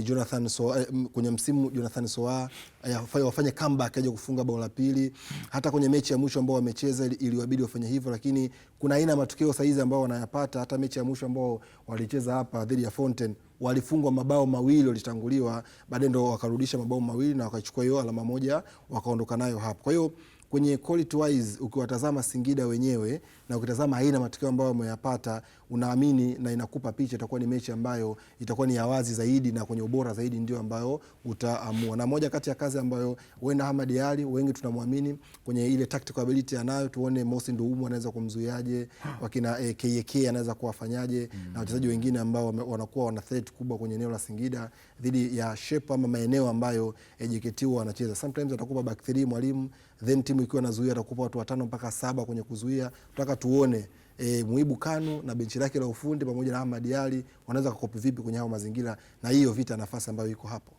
Jonathan Soa kwenye msimu Jonathan Soa wafanye comeback aje kufunga bao la pili. Hata kwenye mechi ya mwisho ambao wamecheza iliwabidi wafanye hivyo, lakini kuna aina matokeo saizi ambao wanayapata. Hata mechi ya mwisho ambao walicheza hapa dhidi ya Fountain walifungwa mabao 2, walitanguliwa, baadaye ndo wakarudisha mabao 2 na wakachukua hiyo alama 1 wakaondoka nayo hapo. Kwa hiyo kwenye quality wise ukiwatazama Singida wenyewe na ukitazama aina matokeo ambayo wameyapata, unaamini na inakupa picha itakuwa ni mechi ambayo itakuwa ni ya wazi zaidi na kwenye ubora zaidi ndio ambayo utaamua. Na moja kati ya kazi ambayo huenda Ahmad Ally wengi tunamwamini kwenye ile tactical ability anayo, tuone Mosi Nduumu anaweza kumzuiaje, wakina KK anaweza kuwafanyaje, na wachezaji wengine ambao wanakuwa wana threat kubwa kwenye eneo la Singida dhidi ya shape ama maeneo ambayo JKT wanacheza. Sometimes atakupa back 3 mwalimu, then timu ikiwa nazuia atakupa watu 5 mpaka 7 kwenye kuzuia. Tutaka tuone Muibu Kanu na benchi lake la ufundi pamoja na Ahmad Ally wanaweza kukopi vipi kwenye hao mazingira, na hiyo vita nafasi ambayo iko hapo.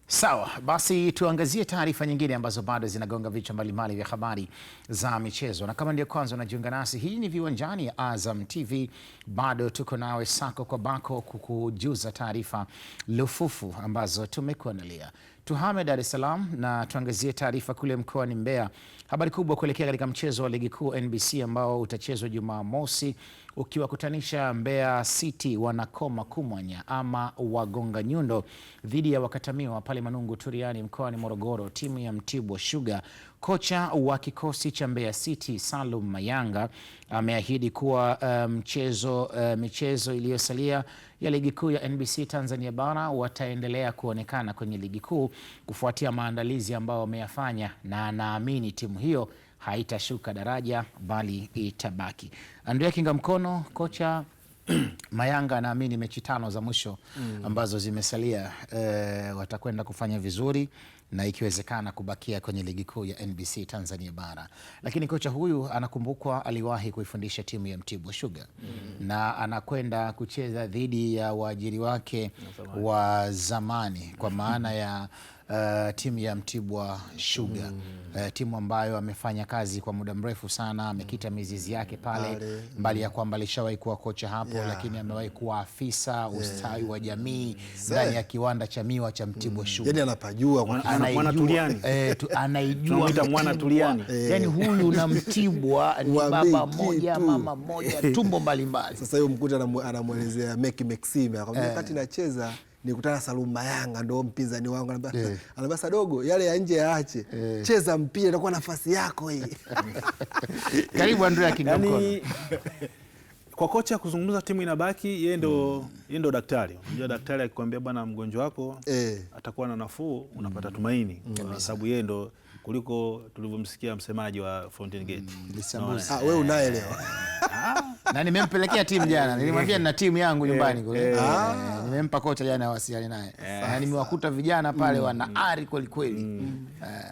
Sawa, basi tuangazie taarifa nyingine ambazo bado zinagonga vichwa mbalimbali vya habari za michezo. Na kama ndio kwanza unajiunga nasi, hii ni Viwanjani ya Azam TV. Bado tuko nawe sako kwa bako kukujuza taarifa lufufu ambazo tumekuandalia. Tuhame Dar es Salaam na tuangazie taarifa kule mkoani Mbeya. Habari kubwa kuelekea katika mchezo wa ligi kuu NBC ambao utachezwa Jumamosi, ukiwakutanisha Mbeya City wanakoma kumwanya ama wagonga nyundo dhidi ya wakatamiwa pale Manungu Turiani mkoani Morogoro, timu ya Mtibwa Sugar. Kocha wa kikosi cha Mbeya City Salum Mayanga ameahidi kuwa michezo iliyosalia ya ligi kuu ya NBC Tanzania bara wataendelea kuonekana kwenye ligi kuu kufuatia maandalizi ambayo wameyafanya, na anaamini timu hiyo haitashuka daraja bali itabaki. Andrea Kinga Mkono, kocha Mayanga anaamini mechi 5 za mwisho ambazo zimesalia watakwenda kufanya vizuri na ikiwezekana kubakia kwenye ligi kuu ya NBC Tanzania bara. Lakini kocha huyu anakumbukwa aliwahi kuifundisha timu ya Mtibwa Sugar na anakwenda kucheza dhidi ya waajiri wake wa zamani kwa maana ya timu ya Mtibwa Sugar, timu ambayo amefanya kazi kwa muda mrefu sana, amekita mizizi yake pale, mbali ya kwamba alishawahi kuwa kocha hapo, lakini amewahi kuwa afisa ustawi wa jamii ndani ya kiwanda cha miwa cha Mtibwa Sugar. Yaani anapajua mwana Tuliani. Anaijua mwana Tuliani. Yaani huyu na Mtibwa ni baba moja mama moja tumbo mbalimbali. Sasa hiyo mkuta anamuelezea Meki Maxime akamwambia wakati nacheza nikutana Salum Mayanga ndo mpinzani wangu, anambia Sadogo yale ya nje yaache, cheza mpira itakuwa nafasi yako hii. Karibu Andrea Kinga Mkono. Kwa kocha kuzungumza timu inabaki, yeye ndo daktari. Unajua daktari akikwambia bwana mgonjwa wako atakuwa na nafuu, unapata tumaini kwa sababu yeye ndo, kuliko tulivyomsikia msemaji wa Fountain Gate. Wewe unaelewa. Na nimempelekea timu jana. Nilimwambia nina timu yangu nyumbani kule. Nimempa kocha jana awasiliane naye. Na nimewakuta vijana pale wana ari kweli kweli.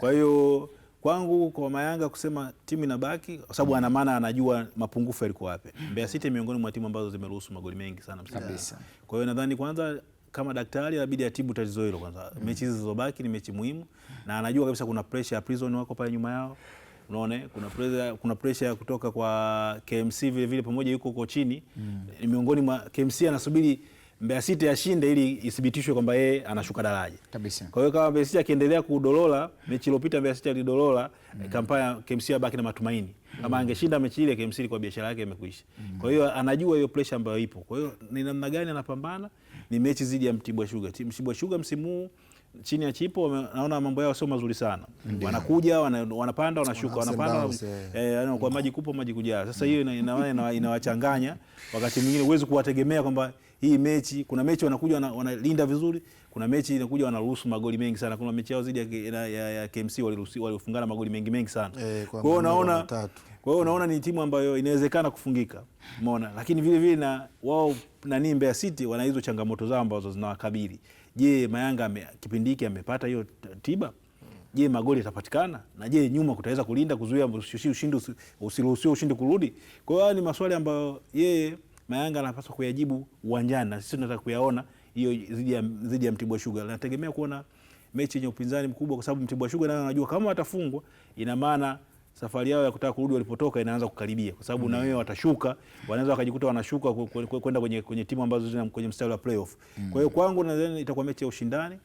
Kwa hiyo kwangu kwa Mayanga kusema timu inabaki kwa sababu ana maana anajua mapungufu yalikuwa wapi. Mbeya City miongoni mwa timu ambazo zimeruhusu magoli mengi sana kabisa. Kwa hiyo nadhani kwanza kama daktari inabidi atibu tatizo hilo kwanza. Mechi hizo zilizobaki ni mechi muhimu na anajua kabisa kuna pressure ya Prison wako pale nyuma yao. Unaona kuna pressure kutoka kwa KMC vile vile pamoja yuko chini. Ni miongoni mwa KMC anasubiri Mbeya City ashinde ili ithibitishwe kwamba yeye anashuka daraja kabisa. Kwa hiyo kama Mbeya City akiendelea kudolola, mechi iliyopita Mbeya City alidolola, kampanya KMC abaki na matumaini. Kama angeshinda mechi ile KMC ilikuwa biashara yake imekwisha. Kwa hiyo anajua hiyo pressure ambayo ipo. Kwa hiyo ni namna gani anapambana? Ni mechi dhidi ya Mtibwa Sugar. Mtibwa Sugar msimu huu chini ya Chipo naona mambo yao sio mazuri sana. Wanakuja, wanapanda, wanashuka, wanapanda kwa maji kupo maji kujaa. Sasa hiyo inawachanganya. Wakati mwingine huwezi kuwategemea kwamba hii mechi, kuna mechi wanakuja wanalinda vizuri, kuna mechi inakuja wanaruhusu magoli mengi sana. Kuna mechi yao dhidi ya KMC walifungana magoli mengi sana. Kwa hiyo unaona ni timu ambayo inawezekana kufungika. Umeona? Lakini vile vile na wao nani Mbeya City wana hizo changamoto zao ambazo zinawakabili. Je, Mayanga kipindi hiki amepata hiyo tiba? Je, magoli yatapatikana? Na je, nyuma kutaweza kulinda kuzuia usiruhusiwe ushindi kurudi? Kwa hiyo ni maswali ambayo yeye Mayanga anapaswa kuyajibu uwanjani, na sisi tunataka kuyaona hiyo dhidi ya Mtibwa Sugar. Nategemea kuona mechi yenye upinzani mkubwa, kwa sababu Mtibwa Sugar nao wanajua kama watafungwa ina maana safari yao ya kutaka kurudi walipotoka inaanza kukaribia, kwa sababu na wao watashuka, wanaweza wakajikuta wanashuka kwenda kwenye timu ambazo zina kwenye mstari wa playoff. Kwa hiyo kwangu nadhani itakuwa mechi ya ushindani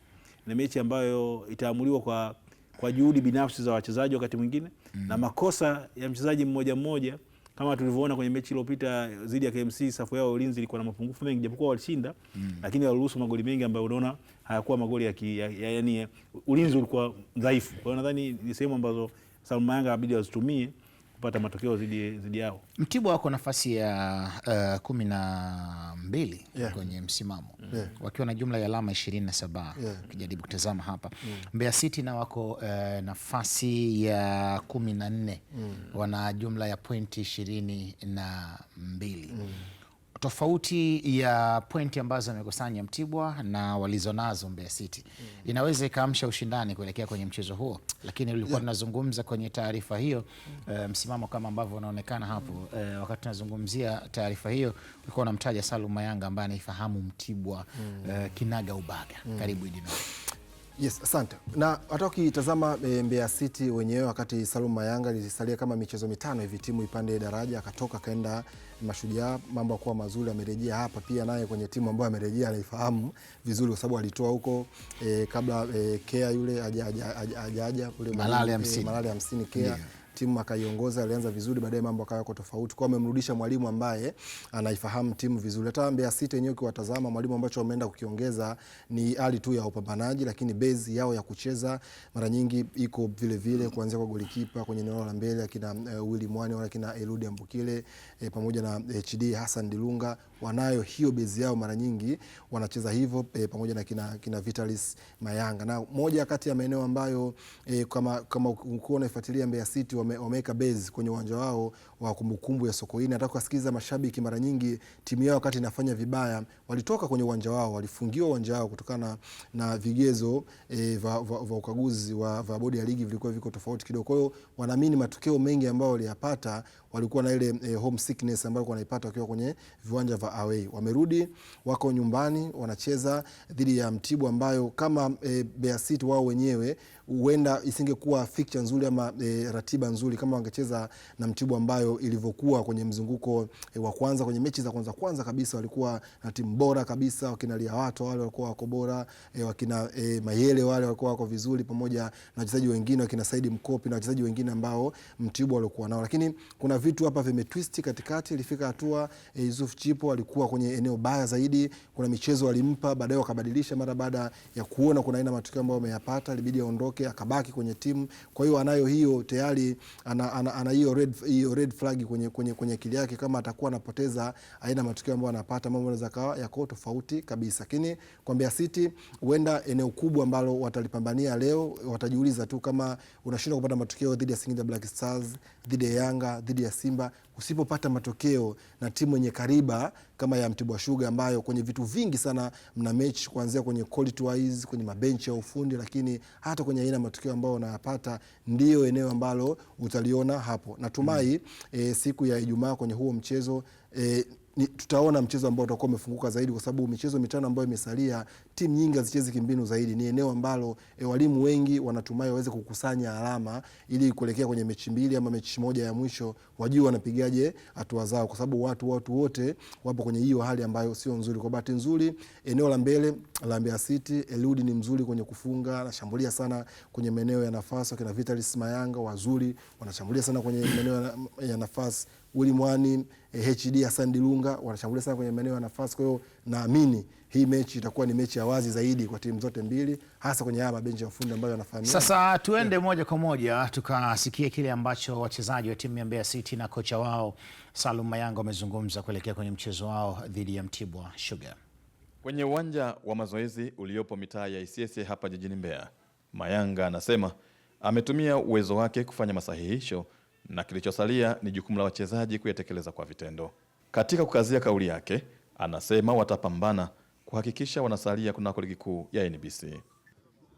na mechi ambayo itaamuliwa kwa juhudi binafsi za wachezaji wakati mwingine na makosa ya mchezaji mmoja kama tulivyoona kwenye mechi iliyopita dhidi ya KMC. Safu yao ulinzi ilikuwa na mapungufu mengi, japokuwa walishinda, lakini waliruhusu magoli mengi ambayo unaona hayakuwa magoli yani ulinzi ulikuwa dhaifu. Kwa hiyo nadhani ni sehemu ambazo Salum Mayanga inabidi wazitumie kupata matokeo dhidi yao. Mtibwa wako nafasi ya 12 kwenye msimamo wakiwa na jumla ya alama 27 ukijaribu kutazama hapa. Mbeya City na wako nafasi ya 14 wana jumla ya pointi 22. Tofauti ya pointi ambazo amekusanya Mtibwa na walizonazo Mbeya City inaweza ikaamsha ushindani kuelekea kwenye mchezo huo, lakini ulikuwa tunazungumza kwenye taarifa hiyo msimamo kama ambavyo unaonekana hapo. Wakati tunazungumzia taarifa hiyo ulikuwa unamtaja Salum Mayanga ambaye anaifahamu Mtibwa kinaga ubaga. Karibu Idino. Yes, asante. Na hata ukitazama Mbeya City wenyewe, wakati Salum Mayanga ilisalia kama michezo 5 hivi timu ipande daraja, akatoka kaenda Mashujaa, mambo yakuwa mazuri, amerejea hapa pia naye kwenye timu ambayo amerejea anaifahamu vizuri, kwa sababu alitoa huko kabla Kea yule ajaja kule Malale 50 Kea timu akaiongoza, alianza vizuri, baadaye mambo akawa yako tofauti. Kwa amemrudisha mwalimu ambaye anaifahamu timu vizuri. Hata Mbeya City yenyewe ukiwatazama, mwalimu ambacho wameenda kukiongeza ni hali tu ya upambanaji, lakini base yao ya kucheza mara nyingi iko vile vile, kuanzia kwa golikipa kwenye eneo la mbele akina Willy Mwani wala kina Eludi Ambukile pamoja na HD Hassan Dilunga, wanayo hiyo base yao, mara nyingi wanacheza hivyo pamoja na kina Vitalis Mayanga. Na moja kati ya maeneo ambayo kama uko unafuatilia Mbeya City wameweka base kwenye uwanja wao wa kumbukumbu ya Sokoine. Nataka kusikiza mashabiki, mara nyingi timu yao wakati inafanya vibaya walitoka kwenye uwanja wao, walifungiwa uwanja wao kutokana na vigezo vya ukaguzi wa bodi ya ligi vilikuwa viko tofauti kidogo. Kwa hiyo wanaamini matokeo mengi ambayo waliyapata walikuwa na ile home sickness ambayo wanaipata wakiwa kwenye viwanja vya away. Wamerudi, wako nyumbani, wanacheza dhidi ya Mtibwa ambayo kama Mbeya City wao wenyewe huenda isingekuwa fixture nzuri ama ratiba nzuri kama wangecheza na Mtibwa ambayo ilivyokuwa kwenye mzunguko wa kwanza. Kwenye mechi za kwanza kabisa walikuwa na timu bora kabisa, wakina Lia watu wale walikuwa wako bora, wakina Mayele wale walikuwa wako vizuri, pamoja na wachezaji wengine wakina Saidi Mkopi na wachezaji wengine ambao Mtibwa walikuwa nao. Lakini kuna vitu hapa vimetwist katikati. Ilifika hatua Yusuf Chipo alikuwa kwenye eneo baya zaidi, kuna michezo alimpa, baadaye wakabadilisha mara baada ya kuona kuna aina matokeo ambayo ameyapata, ilibidi aondoke, akabaki kwenye timu. Kwa hiyo anayo hiyo tayari, ana hiyo red flag kwenye akili yake, kama atakuwa anapoteza aina matokeo ambayo anapata, mambo yanaweza kawa yako tofauti kabisa. Lakini kwa Mbeya City huenda eneo kubwa ambalo watalipambania leo, watajiuliza tu kama unashindwa kupata matokeo dhidi ya Singida Black Stars, dhidi ya Yanga, dhidi ya Simba, usipopata matokeo na timu yenye kariba kama ya Mtibwa Sugar ambayo kwenye vitu vingi sana mna mechi, kuanzia kwenye quality wise, kwenye mabenchi ya ufundi, lakini hata kwenye aina matokeo ambayo unayapata, ndio eneo ambalo utaliona hapo. Natumai siku ya Ijumaa kwenye huo mchezo tutaona mchezo ambao utakuwa umefunguka zaidi, kwa sababu michezo mitano ambayo imesalia timu nyingi hazichezi kimbinu zaidi. Ni eneo ambalo walimu wengi wanatumai waweze kukusanya alama ili kuelekea kwenye mechi mbili ama mechi moja ya mwisho wajue wanapigaje hatua zao, kwa sababu watu wote wapo kwenye hiyo hali ambayo sio nzuri. Kwa bahati nzuri eneo la mbele la Mbeya City, Eliud ni mzuri kwenye kufunga, anashambulia sana kwenye maeneo ya nafasi. Wakina Vitalis Mayanga wazuri, wanashambulia sana kwenye maeneo ya nafasi. Willy Mwani, HD Hassan Dilunga wanashambulia sana kwenye maeneo ya nafasi. Kwa hiyo naamini hii mechi itakuwa ni mechi ya wazi zaidi kwa timu zote mbili, hasa kwenye haya mabenchi ya ufundi ambayo yanafahamika. Sasa tuende moja kwa moja tukasikie kile ambacho wachezaji wa timu ya Mbeya City na kocha wao Salum Mayanga wamezungumza kuelekea kwenye mchezo wao dhidi ya Mtibwa Sugar. Kwenye uwanja wa mazoezi uliopo mitaa ya Isyesye hapa jijini Mbeya, Mayanga anasema ametumia uwezo wake kufanya masahihisho na kilichosalia ni jukumu la wachezaji kuyatekeleza kwa vitendo. Katika kukazia kauli yake, anasema watapambana kuhakikisha wanasalia kunako ligi kuu ya NBC.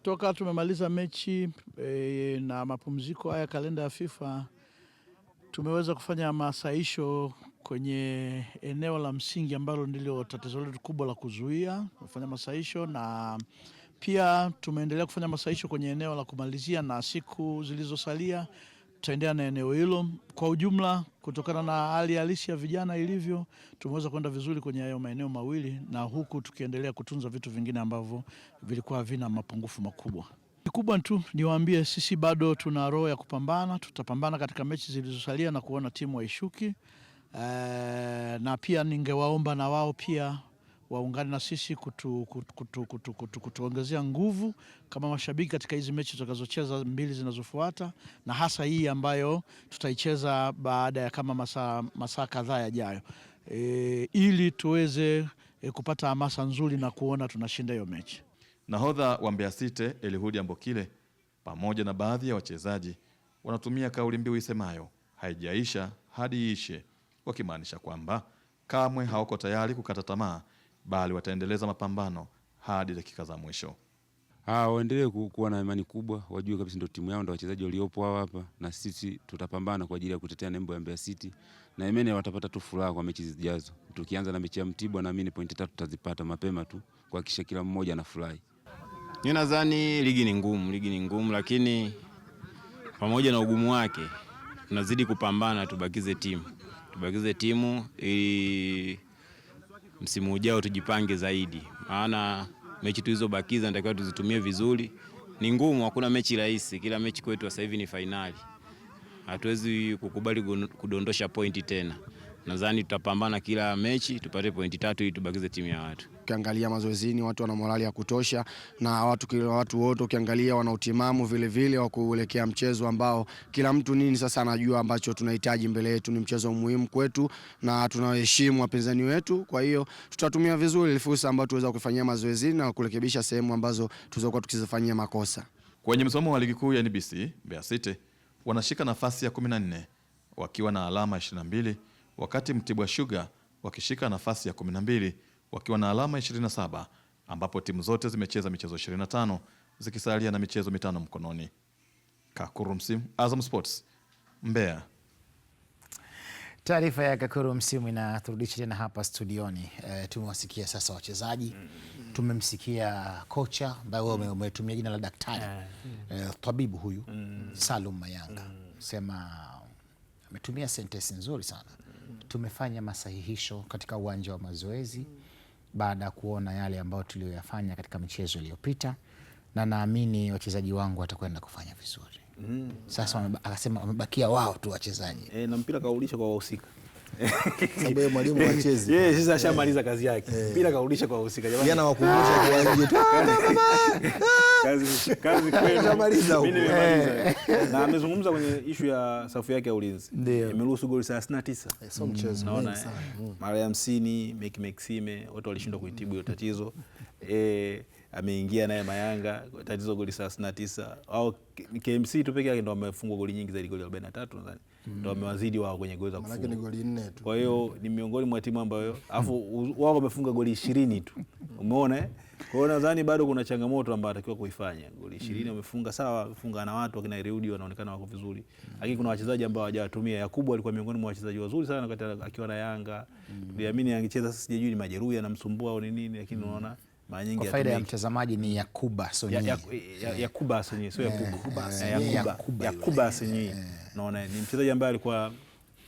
Toka tumemaliza mechi na mapumziko haya kalenda ya FIFA, tumeweza kufanya masahisho kwenye eneo la msingi ambalo ndilo tatizo letu kubwa la kuzuia. Kufanya masahisho na pia tumeendelea kufanya masahisho kwenye eneo la kumalizia, na siku zilizosalia tutaendelea na eneo hilo. Kwa ujumla, kutokana na hali halisi ya vijana ilivyo, tumeweza kwenda vizuri kwenye hayo maeneo mawili, na huku tukiendelea kutunza vitu vingine ambavyo vilikuwa havina mapungufu makubwa. Kikubwa tu niwaambie, sisi bado tuna roho ya kupambana. Tutapambana katika mechi zilizosalia na kuona timu haishuki. Na pia ningewaomba na wao pia waungane na sisi kutuongezea nguvu kama mashabiki katika hizi mechi tutakazocheza mbili zinazofuata, na hasa hii ambayo tutaicheza baada ya kama masaa kadhaa yajayo, ili tuweze kupata hamasa nzuri na kuona tunashinda hiyo mechi. Nahodha wa Mbeya City Eliud Ambokile pamoja na baadhi ya wachezaji wanatumia kauli mbiu isemayo haijaisha hadi iishe, wakimaanisha kwamba kamwe hawako tayari kukata tamaa, bali wataendeleza mapambano hadi dakika za mwisho. Waendelee kuwa na imani kubwa, wajue kabisa ndio timu yao, ndio wachezaji waliopo hapa, na sisi tutapambana kwa ajili ya kutetea nembo ya Mbeya City, na imani watapata tu furaha kwa mechi zijazo. Tukianza na mechi ya Mtibwa, naamini pointi 3 tutazipata mapema tu kuhakikisha kila mmoja anafurahi. Mimi nadhani ligi ni ngumu, lakini pamoja na ugumu wake tunazidi kupambana, tubakize timu ili msimu ujao tujipange zaidi, maana mechi tulizobakiza natakiwa tuzitumie vizuri. Ni ngumu, hakuna mechi rahisi. Kila mechi kwetu sasa hivi ni fainali, hatuwezi kukubali kudondosha pointi tena. Nadhani tutapambana kila mechi tupate pointi 3 ili tubakize timu ya watu. Ukiangalia mazoezini watu wana morali ya kutosha, na watu wote ukiangalia wana utimamu vile vile wa kuelekea mchezo ambao kila mtu nini sasa anajua ambacho tunahitaji mbele yetu. Ni mchezo muhimu kwetu na tunaheshimu wapinzani wetu, kwa hiyo tutatumia vizuri ile fursa ambayo tuweza kufanyia mazoezini na kurekebisha sehemu ambazo tulizokuwa tukizifanyia makosa. Kwenye msomo wa ligi kuu ya NBC, Mbeya City wanashika nafasi ya 14 wakiwa na alama 22, wakati Mtibwa Sugar wakishika nafasi ya 12 wakiwa na alama 27, ambapo timu zote zimecheza michezo 25 zikisalia na michezo 5 mkononi. Kakuru Msimu, Azam Sports, Mbeya. Taarifa ya Kakuru Msimu inaturudisha tena hapa studioni. Tumewasikia sasa wachezaji, tumemsikia kocha ambaye wewe umetumia jina la daktari, tabibu huyu Salum Mayanga, sema ametumia sentensi nzuri sana. Tumefanya masahihisho katika uwanja wa mazoezi baada ya kuona yale ambayo tuliyoyafanya katika michezo iliyopita, na naamini wachezaji wangu watakwenda kufanya vizuri. Sasa akasema wamebakia wao tu wachezaji. Na mpira kaulisha kwa wahusika. Sababu mwalimu wachezi. Sasa ashamaliza kazi yake. Mpira kaulisha kwa wahusika. Jamani. Yana wakumbusha kwa nje tu. Kazi kwenu. Ashamaliza huko. Na amezungumza kwenye issue ya safu yake ya ulinzi. Imeruhusu goli 39. Sio mchezo. Naona mara ya 50 Meki Maxime watu walishindwa kuitibu hiyo tatizo. Ameingia naye Mayanga, tatizo goli 39. Au KMC tu peke yake ndo amefungwa goli nyingi zaidi, goli 43 nadhani. Ndo amewazidi wao kwenye goli za kufunga. Maana ni goli 4 tu. Kwa hiyo ni miongoni mwa timu ambayo afu wao wamefunga goli 20 tu. Umeona Kwa hiyo nadhani bado kuna changamoto ambayo anatakiwa kuifanya. Goli 20 wamefunga sawa, wamefunga na watu wakina Reudi wanaonekana wako vizuri. Lakini kuna wachezaji ambao hawajawatumia. Yakubu alikuwa miongoni mwa wachezaji wazuri sana wakati akiwa na Yanga. Niamini angecheza sasa, sijui ni majeruhi anamsumbua au ni nini, lakini unaona mara nyingi kwa faida ya mtazamaji ni Yakuba Sonyi. Yakuba Sonyi, sio Yakuba Sonyi. Naona ni mchezaji ambaye alikuwa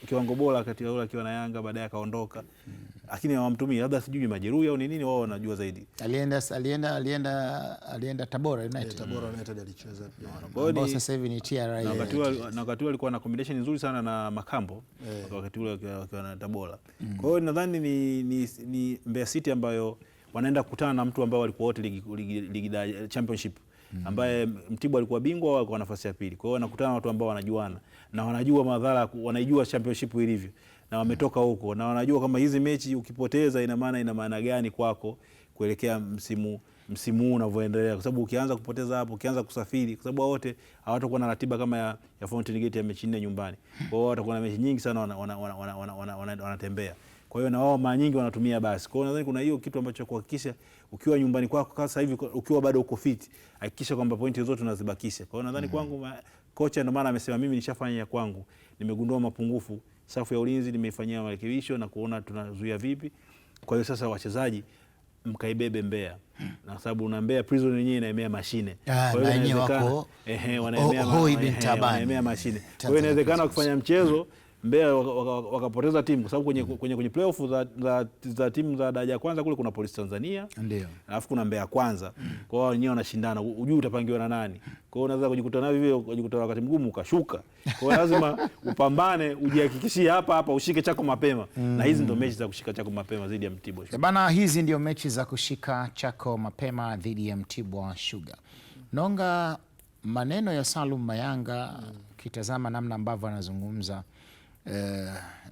kiwango bora wakati ule akiwa na Yanga, baadaye akaondoka. Lakini hawamtumii, labda sijui majeruhi au ni nini, wao wanajua zaidi. Alienda Tabora United. Tabora United alicheza pia. Kwa hiyo sasa hivi ni TRA. Na wakati ule alikuwa na combination nzuri sana na Makambo wakati ule akiwa na Tabora. Kwa hiyo nadhani ni Mbeya City ambayo wanaenda kukutana na mtu ambao walikuwa wote ligi championship, ambaye Mtibwa alikuwa bingwa au alikuwa nafasi ya pili. Kwa hiyo wanakutana na watu ambao wanajuana na wanajua madhara, wanaijua championship ilivyo na wametoka huko na wanajua kama hizi mechi ukipoteza ina maana gani kwako kuelekea msimu huu unavyoendelea, kwa sababu ukianza kupoteza hapo, ukianza kusafiri, kwa sababu wote hawatakuwa na ratiba kama ya Fountain Gate ya mechi 4 nyumbani. Kwa hiyo watakuwa na mechi nyingi sana wanatembea. Kwa hiyo na wao mara nyingi wanatumia basi. Kwa hiyo nadhani kuna hiyo kitu ambacho kuhakikisha ukiwa nyumbani kwako sasa hivi ukiwa bado uko fit, hakikisha kwamba pointi zote unazibakisha. Kwa hiyo nadhani kwangu kocha ndio maana amesema mimi nishafanya ya kwangu. Nimegundua mapungufu, safu ya ulinzi nimeifanyia marekebisho na kuona tunazuia vipi. Kwa hiyo sasa wachezaji mkaibebe Mbeya. Na sababu una Mbeya Prison yenyewe inaemea mashine. Kwa hiyo inawezekana wanaemea mashine. Kwa hiyo inawezekana ukifanya mchezo Mbeya wakapoteza timu, kwa sababu kwenye playoff za timu za daraja ya kwanza kule kuna Police Tanzania. Ndio. Alafu kuna Mbeya Kwanza. Kwa hiyo wenyewe wanashindana, hujui utapangiwa na nani. Kwa hiyo unaweza kujikuta nao hivyo, kujikuta wakati mgumu ukashuka. Kwa hiyo lazima upambane, ujihakikishie hapa ushike chako mapema. Na hizi ndio mechi za kushika chako mapema dhidi ya Mtibwa Sugar. Bana, hizi ndio mechi za kushika chako mapema dhidi ya Mtibwa Sugar. Nonga, maneno ya Salum Mayanga, kitazama namna ambavyo anazungumza,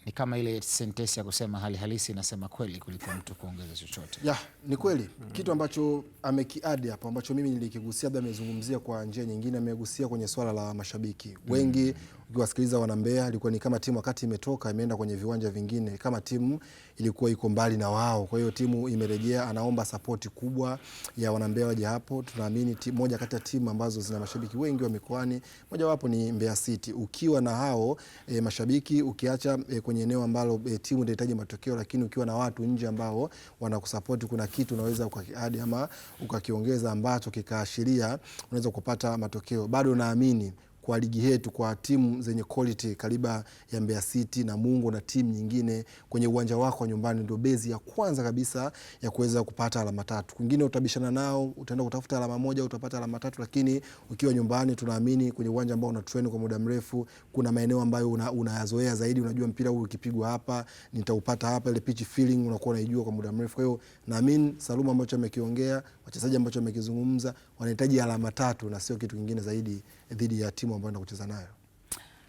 ni kama ile sentensi ya kusema hali halisi inasema kweli kuliko mtu kuongeza chochote. Ni kweli. Kitu ambacho amekiadi hapo ambacho mimi nilikigusia, labda amezungumzia kwa njia nyingine, amegusia kwenye swala la mashabiki. Wengi ukiwasikiliza wana Mbeya, ilikuwa ni kama timu wakati imetoka imeenda kwenye viwanja vingine, kama timu ilikuwa iko mbali na wao. Kwa hiyo timu imerejea, anaomba support kubwa ya wana Mbeya waje hapo. Tunaamini moja kati ya timu ambazo zina mashabiki wengi wa mikoani, moja wapo ni Mbeya City. Ukiwa na hao mashabiki, ukiacha kwenye eneo ambalo timu inahitaji matokeo, lakini ukiwa na watu nje ambao wanakusupport, kuna kitu unaweza ukakiadi ama ukakiongeza ambacho kikaashiria unaweza kupata matokeo. Bado naamini kwa ligi yetu, kwa timu zenye quality kaliba ya Mbeya City na Mungo na timu nyingine, kwenye uwanja wako wa nyumbani ndio bezi ya kwanza kabisa ya kuweza kupata alama 3. Kwingine utabishana nao, utaenda kutafuta alama 1, utapata alama 3, lakini ukiwa nyumbani tunaamini kwenye uwanja ambao una train kwa muda mrefu, kuna maeneo ambayo unayazoea zaidi, unajua mpira huu ukipigwa hapa nitaupata hapa, ile pitch feeling unakuwa unaijua kwa muda mrefu. Kwa hiyo naamini Salum ambacho amekiongea, wachezaji ambacho amekizungumza, wanahitaji alama 3 na sio kitu kingine zaidi dhidi ya timu ambayo anakucheza nayo.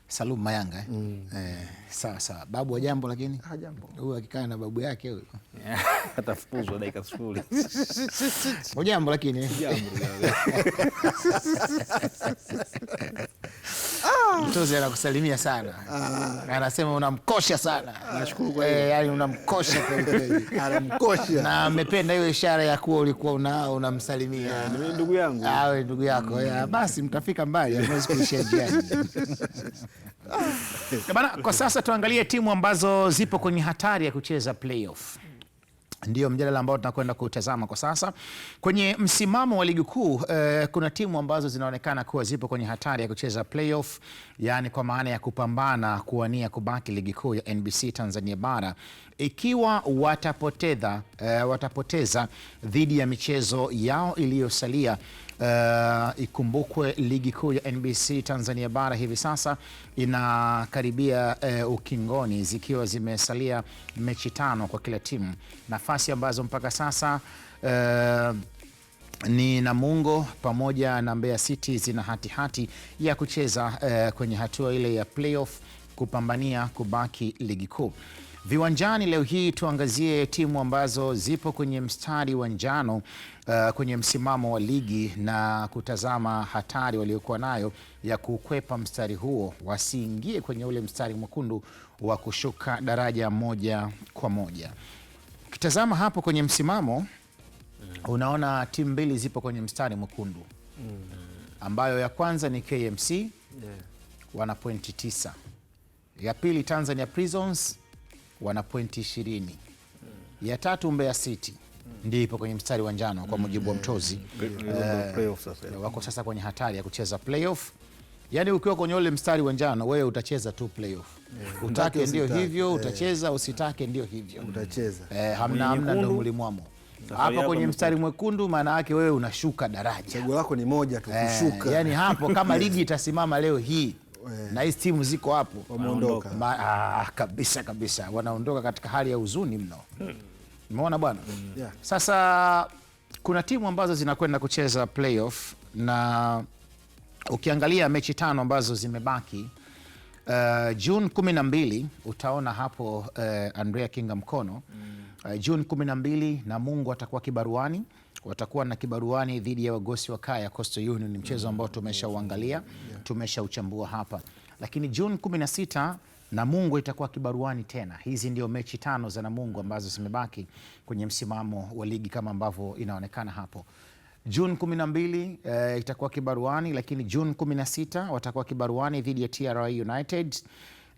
Salum Mayanga sawa. Babu wa jambo, lakini jambo. Huyu akikaa na babu yake huyo atafukuzwa dakika 0. Wa jambo, lakini Mtozi anakusalimia sana. Anasema unamkosha sana. Nashukuru kwa hiyo. Yaani unamkosha kweli. Anamkosha. Na amependa hiyo ishara ya kuwa ulikuwa unamsalimia. Ni ndugu yangu. Wewe ndugu yako. Basi mtafika mbali, hamwezi kuishia njiani. Bana, kwa sasa tuangalie timu ambazo zipo kwenye hatari ya kucheza playoff. Ndio mjadala ambao tunakwenda kutazama kwa sasa. Kwenye msimamo wa ligi kuu kuna timu ambazo zinaonekana kuwa zipo kwenye hatari ya kucheza playoff, yani kwa maana ya kupambana kuwania kubaki ligi kuu ya NBC Tanzania Bara. Ikiwa watapoteza dhidi ya michezo yao iliyosalia. Ikumbukwe ligi kuu ya NBC Tanzania Bara hivi sasa inakaribia ukingoni, zikiwa zimesalia mechi 5 kwa kila timu. Nafasi ambazo mpaka sasa ni Namungo pamoja na Mbeya City zina hati ya kucheza kwenye hatua ile ya playoff kupambania kubaki ligi kuu. Viwanjani leo hii tuangazie timu ambazo zipo kwenye mstari wa njano kwenye msimamo wa ligi na kutazama hatari waliokuwa nayo ya kukwepa mstari huo, wasiingie kwenye ule mstari mwekundu wa kushuka daraja moja kwa moja. Ukitazama hapo kwenye msimamo unaona timu mbili zipo kwenye mstari mwekundu ambayo ya kwanza ni KMC wana pointi 9, ya pili Tanzania Prisons wana pointi 20, ya tatu Mbeya City ndio ipo kwenye mstari wa njano kwa mujibu wa Mtozi. Wako sasa kwenye hatari ya kucheza playoff. Yaani ukiwa kwenye ule mstari wa njano wewe utacheza tu playoff. Utake ndio hivyo, utacheza, usitake ndio hivyo. Utacheza. Hamna ndo mlimwamo. Hapa kwenye mstari mwekundu maana yake wewe unashuka daraja. Chaguo lako ni moja tu, kushuka. Yaani hapo kama ligi itasimama leo hii na hizi timu ziko hapo wameondoka. Kabisa wanaondoka katika hali ya huzuni mno. Umeona bwana? Sasa kuna timu ambazo zinakwenda kucheza playoff na ukiangalia mechi 5 ambazo zimebaki June 12 utaona hapo Andrea Kinga Mkono. June 12 Namungo atakuwa kibaruani, watakuwa na kibaruani dhidi ya Wagosi wa Kaya Coastal Union. Ni mchezo ambao tumeshauangalia, tumeshauchambua hapa. Lakini June 16 Namungo itakuwa kibaruani tena. Hizi ndio mechi 5 za Namungo ambazo zimebaki kwenye msimamo wa ligi kama ambavyo inaonekana hapo. June 12 itakuwa kibaruani, lakini June 16 watakuwa kibaruani dhidi ya TRA United,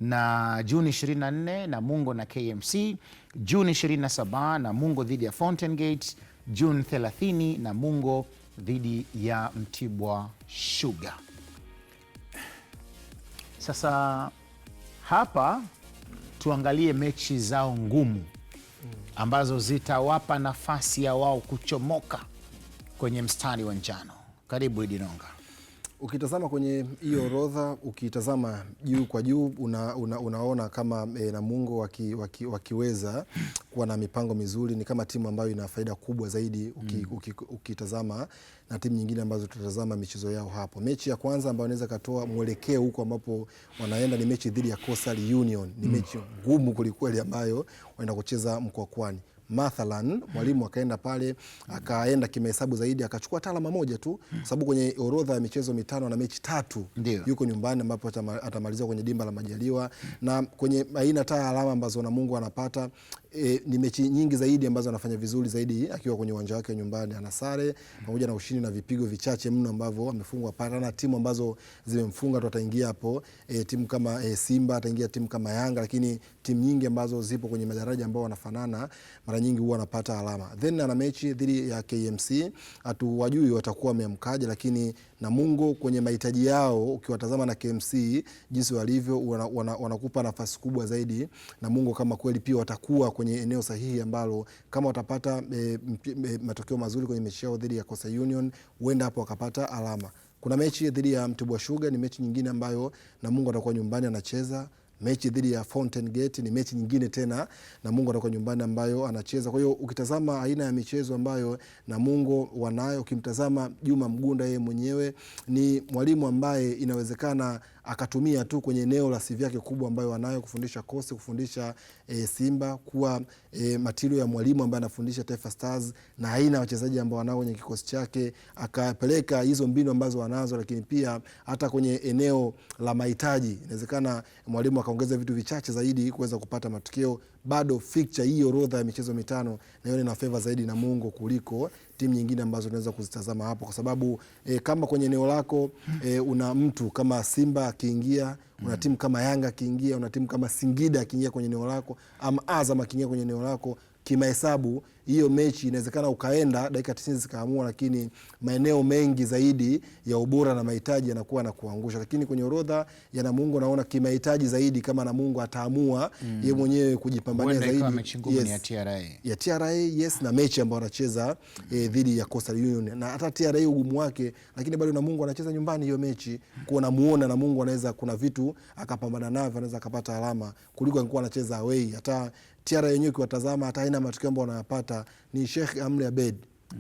na Juni 24 Namungo na KMC, Juni 27 Namungo dhidi ya Fountain Gate, Juni 30 Namungo dhidi ya Mtibwa Sugar. Sasa hapa tuangalie mechi zao ngumu ambazo zitawapa nafasi ya wao kuchomoka kwenye mstari wa njano. Karibu Idinonga. Ukitazama kwenye hiyo orodha, ukitazama juu kwa juu unaona kama Namungo wakiweza kuwa na mipango mizuri, ni kama timu ambayo ina faida kubwa zaidi ukitazama na timu nyingine ambazo tutatazama michezo yao hapo. Mechi ya kwanza ambayo inaweza katoa mwelekeo huko ambapo wanaenda ni mechi dhidi ya Coastal Union. Ni mechi ngumu kulikweli ambayo wanaenda kucheza Mkwakwani. Mathalan mwalimu akaenda pale akaenda kimahesabu zaidi akachukua alama moja tu, sababu kwenye orodha ya michezo 5 na mechi 3 yuko nyumbani ambapo atamalizia kwenye dimba la Majaliwa, na kwenye aina alama ambazo Namungo anapata ni mechi nyingi zaidi ambazo anafanya vizuri zaidi akiwa kwenye uwanja wake nyumbani. Ana sare pamoja na ushindi na vipigo vichache mno ambavyo amefungwa pale na timu ambazo zimemfunga. Tutaingia hapo timu kama Simba, ataingia timu kama Yanga, lakini timu nyingi ambazo zipo kwenye madaraja ambao wanafanana mara nyingi huwa anapata alama. Then ana mechi dhidi ya KMC, hatuwajui watakuwa wameamkaje, lakini Namungo kwenye mahitaji yao ukiwatazama na KMC jinsi walivyo wanakupa nafasi kubwa zaidi Namungo kama kweli pia watakuwa kwenye eneo sahihi ambalo kama watapata matokeo mazuri kwenye mechi yao dhidi ya Coastal Union huenda hapo wakapata alama. Kuna mechi dhidi ya Mtibwa Sugar, ni mechi nyingine ambayo Namungo atakuwa nyumbani anacheza. Mechi dhidi ya Fountain Gate ni mechi nyingine tena Namungo atakuwa nyumbani ambayo anacheza. Kwa hiyo ukitazama aina ya michezo ambayo Namungo wanayo, ukimtazama Juma Mgunda yeye mwenyewe ni mwalimu ambaye inawezekana akatumia tu kwenye eneo la CV yake kubwa ambayo wanayo, kufundisha kosi, kufundisha Simba, kuwa matirio ya mwalimu ambaye anafundisha Taifa Stars na aina ya wachezaji ambao wanao kwenye kikosi chake, akapeleka hizo mbinu ambazo wanazo, lakini pia hata kwenye eneo la mahitaji inawezekana mwalimu akaongeza vitu vichache zaidi kuweza kupata matokeo. Bado fixture hii orodha ya michezo 5 na ina favor zaidi Namungo kuliko timu nyingine ambazo unaweza kuzitazama hapo, kwa sababu kama kwenye eneo lako una mtu kama Simba akiingia, una timu kama Yanga akiingia, una timu kama Singida akiingia kwenye eneo lako, ama Azam akiingia kwenye eneo lako, kimahesabu hiyo mechi inawezekana ukaenda dakika 90 zikaamua, lakini maeneo mengi zaidi ya ubora na mahitaji yanakuwa na kuangusha. Lakini kwenye orodha ya Namungo naona kimahitaji zaidi kama Namungo ataamua yeye mwenyewe kujipambania zaidi ya TRA na mechi ambayo anacheza dhidi ya Coastal Union, na hata TRA ugumu wake, lakini bado Namungo anacheza nyumbani hiyo mechi, kwa namuona Namungo anaweza kuna vitu akapambana navyo, anaweza akapata alama kuliko angekuwa anacheza away. Hata TRA yenyewe ukiwatazama hata aina matokeo ambayo wanayapata ni Sheikh Amri Abed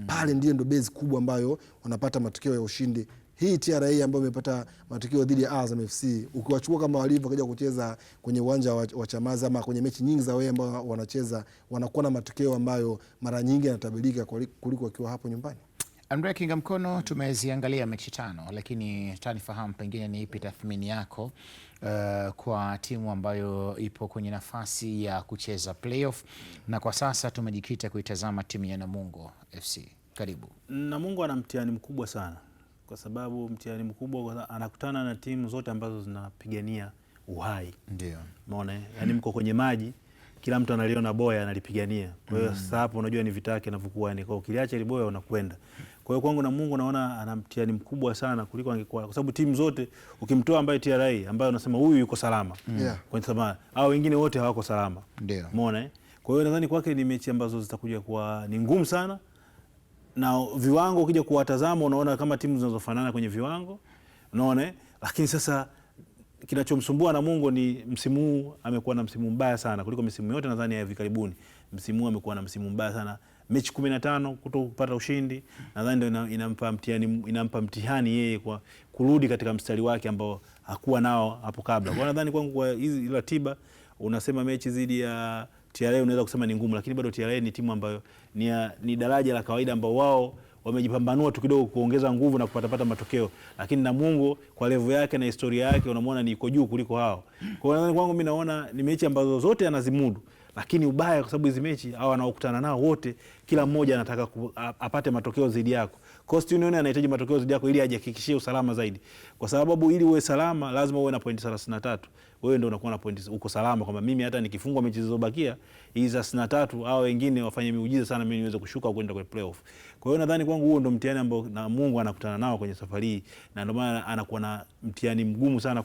pale ndio base kubwa ambayo wanapata matokeo ya ushindi. Hii TRA ambayo imepata matokeo dhidi ya Azam FC ukiwachukua kama walivyo kaja kucheza kwenye uwanja wa Chamazi ama kwenye mechi nyingi za wewe ambao wanacheza, wanakuwa na matokeo ambayo mara nyingi yanatabilika kuliko wakiwa hapo nyumbani. Andrea Kinga Mkono, tumeziangalia mechi 5, lakini tanifahamu pengine ni ipi tathmini yako kwa timu ambayo ipo kwenye nafasi ya kucheza playoff, na kwa sasa tumejikita kuitazama timu ya Namungo FC. Karibu. Namungo ana mtihani mkubwa sana, kwa sababu mtihani mkubwa, anakutana na timu zote ambazo zinapigania uhai. Ndio. Umeona, yani mko kwenye maji, kila mtu analiona boya analipigania. Kwa hiyo sasa hapo unajua ni vita yake inavyokuwa, ni kwa ukiliacha ile boya unakwenda. Kwa hiyo kwangu Namungo naona ana mtihani mkubwa sana kuliko angekuwa, kwa sababu timu zote ukimtoa ambaye TRA ambaye unasema huyu yuko salama. Kwa sababu hao wengine wote hawako salama. Ndio. Umeona? Kwa hiyo nadhani kwake ni mechi ambazo zitakuja kuwa ni ngumu sana, na viwango ukija kuwatazama unaona kama timu zinazofanana kwenye viwango. Unaona? Lakini sasa kinachomsumbua Namungo ni msimu huu amekuwa na msimu mbaya sana kuliko misimu yote nadhani ya hivi karibuni. Msimu huu amekuwa na msimu mbaya sana. Mechi 15 kutopata ushindi, nadhani ndio inampa mtihani yeye kwa kurudi katika mstari wake ambao hakuwa nao hapo kabla. Kwa nadhani kwangu kwa hizi ratiba, unasema mechi dhidi ya TRA unaweza kusema ni ngumu, lakini bado TRA ni timu ambayo ni daraja la kawaida ambao wao wamejipambanua tu kidogo kuongeza nguvu na kupata matokeo, lakini Namungo kwa level yake na historia yake unamwona ni iko juu kuliko hao. Kwa hiyo kwangu mimi naona ni mechi ambazo zote anazimudu, lakini ubaya kwa sababu hizi mechi hao wanaokutana nao wote kila mmoja anataka apate matokeo zaidi yako. Coast Union anahitaji matokeo zaidi yako ili ajihakikishie usalama zaidi, kwa sababu ili uwe salama lazima uwe na pointi 33. Wewe ndio unakuwa na pointi, uko salama kwamba mimi hata nikifungwa mechi zilizobakia hizi 33 au wengine wafanye miujiza sana mimi niweze kushuka kwenda kwenye playoff. Kwa hiyo nadhani kwangu huo ndio mtihani ambao Namungo anakutana nao kwenye safari hii, na ndio maana anakuwa na mtihani mgumu sana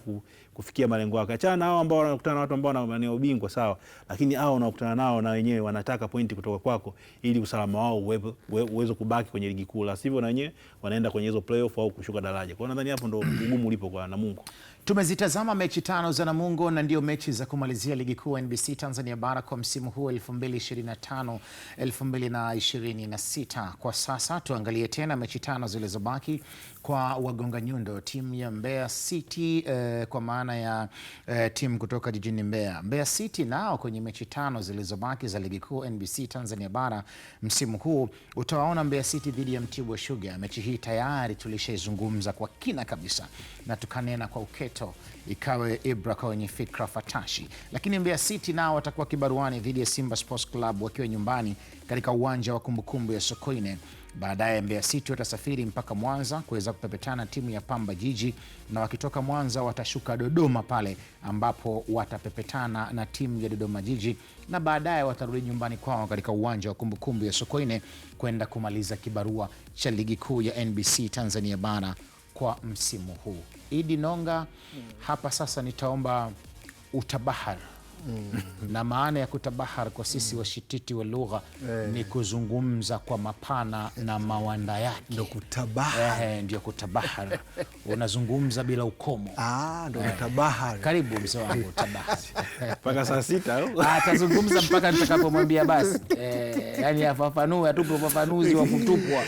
kufikia malengo yake. Achana na hao ambao wanakutana na watu ambao wana ubingwa sawa, lakini hao wanaokutana nao na wenyewe wanataka pointi kutoka kwako ili usalama wao uweze kubaki kwenye ligi kuu, la sivyo na wenyewe wanaenda kwenye hizo playoff au kushuka daraja. Kwa hiyo nadhani hapo ndio ugumu ulipo kwa Namungo. Tumezitazama mechi 5 za Namungo na ndio mechi za kumalizia ligi kuu NBC Tanzania Bara kwa msimu huu 2025-2026. Kwa sasa tuangalie tena mechi 5 zilizobaki kwa wagonga nyundo, timu ya Mbeya City kwa maana ya timu kutoka jijini Mbeya. Mbeya City nao kwenye mechi 5 zilizobaki za ligi kuu NBC Tanzania Bara msimu huu utawaona Mbeya City dhidi ya Mtibwa Sugar. Mechi hii tayari tulishaizungumza kwa kina kabisa na tukanena kwa uketo ikawe Ibra kwa wenye fikra fatashi, lakini Mbeya City nao watakuwa kibaruani dhidi ya Simba Sports Club wakiwa nyumbani katika uwanja wa kumbukumbu ya Sokoine. Baadaye Mbeya City watasafiri mpaka Mwanza kuweza kupepetana timu ya Pamba Jiji, na wakitoka Mwanza watashuka Dodoma pale ambapo watapepetana na timu ya Dodoma Jiji, na baadaye watarudi nyumbani kwao katika uwanja wa kumbukumbu ya Sokoine kwenda kumaliza kibarua cha ligi kuu ya NBC Tanzania Bara kwa msimu huu. Idi Nonga, hapa sasa nitaomba utabahar. Na maana ya kutabahar kwa sisi washititi wa lugha ni kuzungumza kwa mapana na mawanda yake. Ndio kutabahar. Ndio kutabahar. Unazungumza bila ukomo. Ndio kutabahar. Karibu mzee wangu utabahar. Mpaka saa 6 au? Atazungumza mpaka nitakapomwambia basi. Yani afafanue, atupe ufafanuzi wa kutupwa.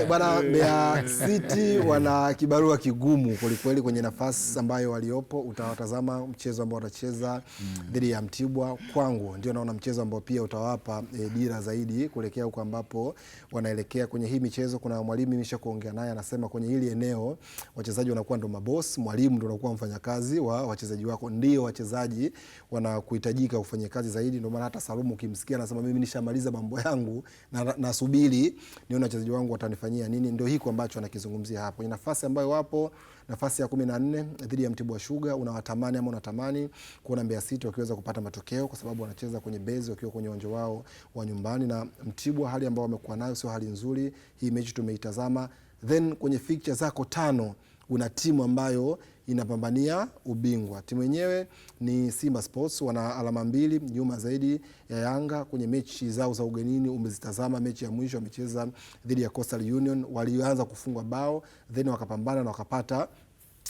Bwana, Mbeya City wana kibarua kigumu kwelikweli kwenye nafasi ambayo waliopo. Utawatazama mchezo ambao watacheza dhidi ya Mtibwa. Kwangu ndio naona mchezo ambao pia utawapa dira zaidi kuelekea huko ambapo wanaelekea kwenye hii michezo. Kuna mwalimu nimesha kuongea naye, anasema kwenye hili eneo wachezaji wanakuwa ndo maboss, mwalimu ndo anakuwa mfanyakazi wa wachezaji wako. Ndio wachezaji wanakuhitajika kufanya kazi zaidi. Ndio maana hata Salumu ukimsikia anasema mimi nishamaliza mambo yangu na nasubiri nione wachezaji wangu watanifanyia nini. Ndio hiko ambacho anakizungumzia hapo. Ni nafasi ambayo wapo nafasi ya 14 dhidi ya Mtibwa Sugar. Unawatamani ama unatamani kuona Mbeya City wakiweza kupata matokeo, kwa sababu wanacheza kwenye base wakiwa kwenye uwanja wao wa nyumbani, na Mtibwa hali ambayo wamekuwa nayo sio hali nzuri. Hii mechi tumeitazama. Then kwenye fixture zako 5 una timu ambayo inapambania ubingwa. Timu yenyewe ni Simba Sports, wana alama 2 nyuma zaidi ya Yanga. Kwenye mechi zao za ugenini umezitazama, mechi ya mwisho wamecheza dhidi ya Coastal Union, walianza kufungwa bao then wakapambana na wakapata